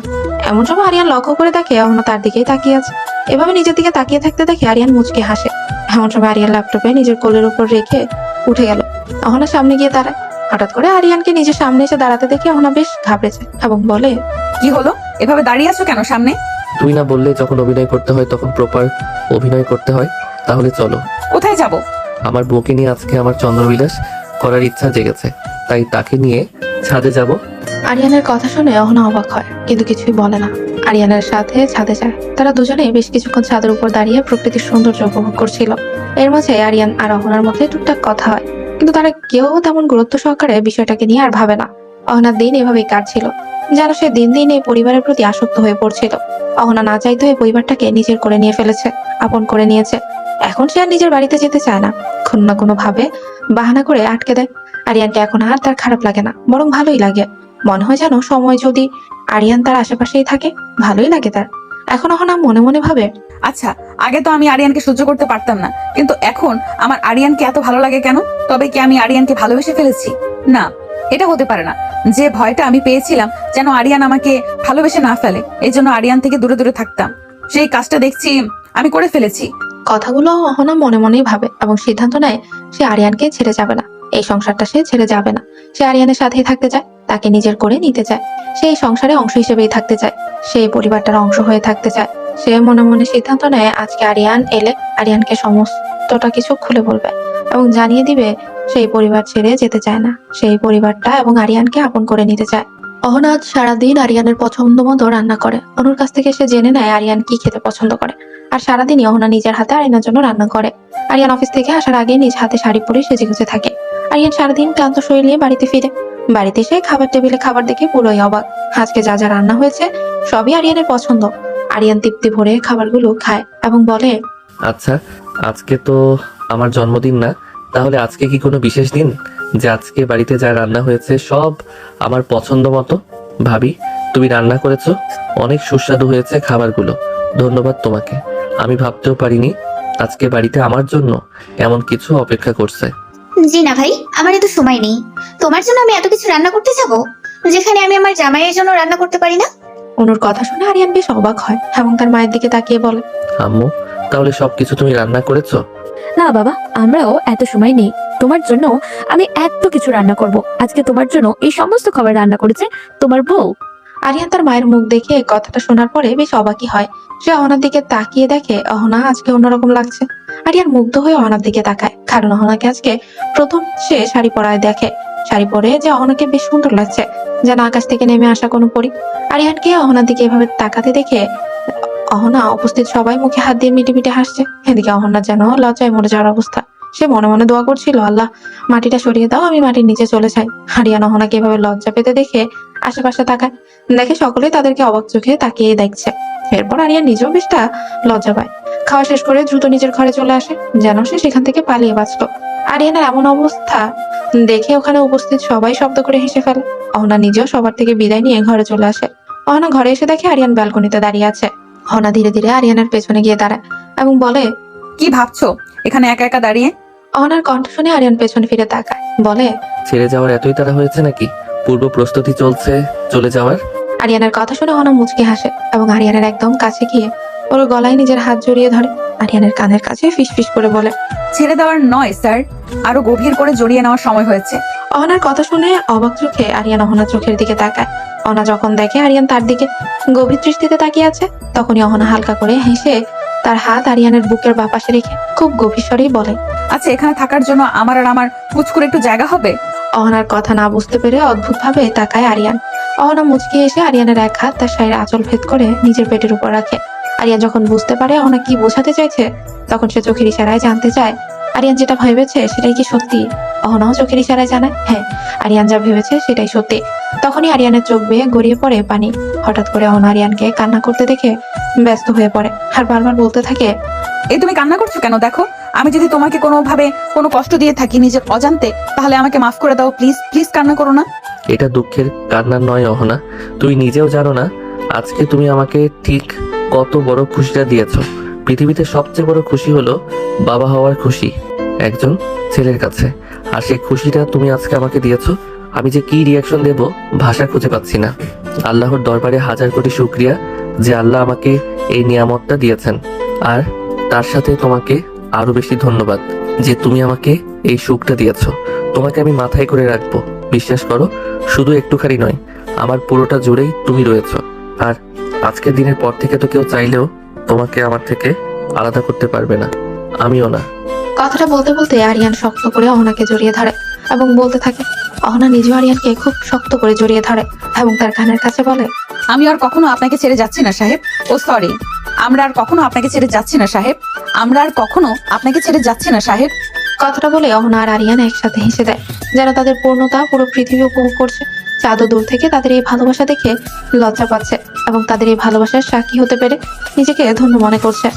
এমন সময় আরিয়ান লক্ষ্য করে দেখে অহনা তার দিকেই তাকিয়ে আছে। এভাবে নিজের দিকে তাকিয়ে থাকতে দেখে আরিয়ান মুচকে হাসে। এমন সময় আরিয়ান ল্যাপটপে নিজের কোলের উপর রেখে উঠে গেল। অহনা সামনে গিয়ে দাঁড়ায়। হঠাৎ করে আরিয়ানকে নিজের সামনে এসে দাঁড়াতে দেখে অহনা বেশ ঘাবড়েছে এবং বলে, কি হলো, এভাবে দাঁড়িয়ে আছো কেন সামনে? তুই না বললে যখন অভিনয় করতে হয় তখন প্রপার অভিনয় করতে হয়? তাহলে চলো। কোথায় যাব? আমার বউকে নিয়ে আজকে আমার চন্দ্রবিলাস করার ইচ্ছা জেগেছে, তাই তাকে নিয়ে ছাদে যাব। আরিয়ানের কথা শুনে অহনা অবাক হয়, কিন্তু কিছুই বলে না। আরিয়ানের সাথে ছাদে যায়। তারা দুজনেই বেশ কিছুক্ষণ ছাদের উপর দাঁড়িয়ে প্রকৃতির সৌন্দর্য উপভোগ করছিল। এর মাঝে আরিয়ান আর অহনার মধ্যে টুকটাক কথা হয়, কিন্তু তারা কেউ তেমন গুরুত্ব সহকারে বিষয়টাকে নিয়ে আর ভাবে না। অহনার দিন এভাবেই কাটছিল, যেন সে দিন দিন এই পরিবারের প্রতি আসক্ত হয়ে পড়ছিল। অহনা না চাইতেও এই পরিবারটাকে নিজের করে নিয়ে ফেলেছে, আপন করে নিয়েছে। এখন সে আর নিজের বাড়িতে যেতে চায় না, কোনো না কোনো ভাবে বাহানা করে আটকে দেয়। আরিয়ানকে এখন আর তার খারাপ লাগে না, বরং ভালোই লাগে। মনে হয় যেন সময় যদি আরিয়ান তার আশেপাশেই থাকে, ভালোই লাগে তার। এখন অহনা মনে মনে ভাবে, আচ্ছা, আগে তো আমি আরিয়ানকে সহ্য করতে পারতাম না, কিন্তু এখন আমার আরিয়ানকে এত ভালো লাগে কেন? তবে কি আমি আরিয়ানকে ভালোবেসে ফেলেছি? না, এটা হতে পারে না। যে ভয়টা আমি পেয়েছিলাম যেন আরিয়ান আমাকে ভালোবেসে না ফেলে, এই জন্য আরিয়ান থেকে দূরে দূরে থাকতাম, সেই কাজটা দেখছি আমি করে ফেলেছি। কথাগুলো অহনা মনে মনেই ভাবে এবং সিদ্ধান্ত নেয় সে আরিয়ানকে ছেড়ে যাবে না। এই সংসারটা সে ছেড়ে যাবে না। সে আরিয়ানের সাথেই থাকতে চায়, তাকে নিজের করে নিতে চায়। সে এই সংসারে অংশ হিসেবেই থাকতে চায়, সে এই পরিবারটার অংশ হয়ে থাকতে চায়। সে মনে মনে সিদ্ধান্ত নেয় আজকে আরিয়ান এলে আরিয়ানকে সমস্তটা কিছু খুলে বলবে এবং জানিয়ে দিবে সেই পরিবার ছেড়ে যেতে চায় না, সেই পরিবারটা এবং আরিয়ানকে আপন করে নিতে চায়। অহনা আজ সারাদিন আরিয়ানের পছন্দ মতো রান্না করে। অনুর কাছ থেকে সে জেনে নেয় আরিয়ান কি খেতে পছন্দ করে, আর সারাদিনই অহনা নিজের হাতে আরিয়ানের জন্য রান্না করে। আরিয়ান অফিস থেকে আসার আগে নিজ হাতে শাড়ি পরে সেজে গুজে থাকে। আরিয়ান সারাদিন ক্লান্ত শরীর নিয়ে বাড়িতে ফিরে। বাড়িতে এসে খাবার টেবিলে খাবার দেখে পুরোই অবাক। আজকে যা যা রান্না হয়েছে সবই আরিয়ানের পছন্দ। আরিয়ান তৃপ্তি ভরে খাবারগুলো খায় এবং বলে, আচ্ছা, আজকে তো আমার জন্মদিন না, তাহলে আজকে কি কোনো বিশেষ দিন যে আজকে বাড়িতে যা রান্না হয়েছে সব আমার পছন্দ মতো? ভাবি, তুমি রান্না করেছো, অনেক সুস্বাদু হয়েছে খাবারগুলো, ধন্যবাদ তোমাকে। আমি ভাবতেও পারিনি আজকে বাড়িতে আমার জন্য এমন কিছু অপেক্ষা করছে। জি না ভাই, আমার এত সময় নেই। তোমার জন্য আমি এত কিছু রান্না করতে যাব, যেখানে আমি আমার জামাইয়ের জন্য রান্না করতে পারি না? অনুর কথা শুনে আরিয়ান বেশ অবাক হয় এবং তার মায়ের দিকে তাকিয়ে বলে, আম্মু, তাহলে সবকিছু তুমি রান্না করেছো? না বাবা, আমরাও এত সময় নেই। তোমার জন্য আমি এত কিছু রান্না করব। আজকে তোমার জন্য এই সমস্ত খাবার রান্না করেছে তোমার বউ। আরিয়ান তার মায়ের মুখ দেখে এই কথাটা শোনার পরে বেশ অবাকই হয়। সে অহনার দিকে তাকিয়ে দেখে অহনা আজকে অন্যরকম লাগছে। আরিয়ান মুগ্ধ হয়ে অহনার দিকে তাকায়, কারণ অহনাকে আজকে প্রথম সে শাড়ি পরায় দেখে। শাড়ি পরে যে অহনাকে বেশ সুন্দর লাগছে, যেন আকাশ থেকে নেমে আসা কোনো পরী। আরিয়ানকে অহনার দিকে এভাবে তাকাতে দেখে অহনা উপস্থিত সবাই মুখে হাত দিয়ে মিটি মিটি হাসছে। এদিকে অহনা যেন লজ্জায় মরে যাওয়ার অবস্থা। সে মনে মনে দোয়া করছিল, আল্লাহ মাটিটা সরিয়ে দাও, আমি মাটির নিচে চলে যাই। আরিয়ান অহনাকে এভাবে লজ্জা পেতে দেখে আশেপাশে তাকায়, দেখে সকলেই তাদেরকে অবাক চোখে তাকিয়ে দেখছে। এরপর আরিয়ান নিজেও বেশটা লজ্জা পায়। খাওয়া শেষ করে দ্রুত নিজের ঘরে চলে আসে, যেন সে সেখান থেকে পালিয়ে বাঁচলো। আরিয়ানের এমন অবস্থা দেখে ওখানে উপস্থিত সবাই শব্দ করে হেসে ফেলে। অহনা নিজেও সবার থেকে বিদায় নিয়ে ঘরে চলে আসে। অহনা ঘরে এসে দেখে আরিয়ান ব্যালকনিতে দাঁড়িয়ে আছে। অহনা ধীরে ধীরে আরিয়ানের পেছনে গিয়ে দাঁড়ায় এবং বলে, কি ভাবছো এখানে একা একা দাঁড়িয়ে? অহনার কণ্ঠ শুনে আরিয়ান পেছনে ফিরে তাকায়, বলে, ছেড়ে যাওয়ার এতই তাড়া হয়েছে নাকি? পূর্ব প্রস্তুতি চলছে চলে যাওয়ার? আরিয়ানের কথা শুনে অহনা মুচকি হাসে এবং আরিয়ানের একদম কাছে গিয়ে ওর গলায় নিজের হাত জড়িয়ে ধরে আরিয়ানের কানের কাছে ফিসফিস করে বলে, ছেড়ে দেওয়ার নয় স্যার, আরো গভীর করে জড়িয়ে নেওয়ার সময় হয়েছে। অহনার কথা শুনে অবাক চোখে আরিয়ান অহনার চোখের দিকে তাকায়। অহনা যখন দেখে আরিয়ান তার দিকে গভীর দৃষ্টিতে তাকিয়ে আছে, তখনই অহনা হালকা করে হেসে তার হাত আরিয়ানের বুকের বাপাশে রেখে খুব গভীর স্বরেই বলে, আচ্ছা, এখানে থাকার জন্য আমার আর আমার পুচকুর একটু জায়গা হবে? অহনার কথা না বুঝতে পেরে অদ্ভুত ভাবে তাকায় আরিয়ান। অহনা মুচকি এসে আরিয়ানের এক হাত তার শাড়ির আঁচল ভেদ করে নিজের পেটের উপর রাখে। আরিয়ান যখন বুঝতে পারে অহনা কি বোঝাতে চাইছে, তখন সে চোখের ইশারায় জানতে চায় আরিয়ান যেটা ভেবেছে সেটাই কি সত্যি। অহনাও চোখের ইশারায় জানায়, হ্যাঁ, আরিয়ান যা ভেবেছে সেটাই সত্যি। তখনই আরিয়ানের চোখ বেয়ে গড়িয়ে পড়ে পানি। হঠাৎ করে অহনা আরিয়ানকে কান্না করতে দেখে ব্যস্ত হয়ে পড়ে আর বারবার বলতে থাকে, এই তুমি কান্না করছো কেন? দেখো, আমি যদি তোমাকে কোনোভাবে কোনো কষ্ট দিয়ে থাকি নিজের অজান্তে, তাহলে আমাকে মাফ করে দাও প্লিজ। প্লিজ কান্না করো না। এটা দুঃখের কান্না নয় অহনা, তুমি নিজেও জানো না আজকে তুমি আমাকে ঠিক কত বড় খুশিটা দিয়েছো। পৃথিবীতে সবচেয়ে বড় খুশি হলো বাবা হওয়ার খুশি একজন ছেলের কাছে, আর সেই খুশিটা তুমি আজকে আমাকে দিয়েছো। আমি যে কি রিয়াকশন দেব ভাষা খুঁজে পাচ্ছি না। আল্লাহর দরবারে হাজার কোটি শুকরিয়া যে আল্লাহ আমাকে এই নিয়ামতটা দিয়েছেন, আর তার সাথে তোমাকে আরো বেশি ধন্যবাদ যে তুমি আমাকে এই সুখটা দিয়েছ। তোমাকে আমি মাথায় করে রাখবো। বিশ্বাস করো, শুধু একটুখানি নয়, আমার পুরোটা জুড়েই তুমি রয়েছ। আর আজকের দিনের পর থেকে তো কেউ চাইলেও তোমাকে আমার থেকে আলাদা করতে পারবে না, আমিও না। কথাটা বলতে বলতে আরিয়ান শক্ত করে অহনাকে জড়িয়ে ধরে এবং বলতে থাকে। অহনা নিজেও আরিয়ানকে খুব শক্ত করে জড়িয়ে ধরে এবং তার কানের কাছে বলে, আমি আর কখনো আপনাকে ছেড়ে যাচ্ছি না সাহেব। ও সরি, আমরা আর কখনো আপনাকে ছেড়ে যাচ্ছি না সাহেব। আমরা আর কখনো আপনাকে ছেড়ে যাচ্ছি না সাহেব। কথাটা বলে অহনা আর আরিয়ান একসাথে হেসে দেয়, যেন তাদের পূর্ণতা পুরো পৃথিবী উপভোগ করছে। চাঁদও দূর থেকে তাদের এই ভালোবাসা দেখে লজ্জা পাচ্ছে এবং তাদের এই ভালোবাসার সাক্ষী হতে পেরে নিজেকে ধন্য মনে করছে।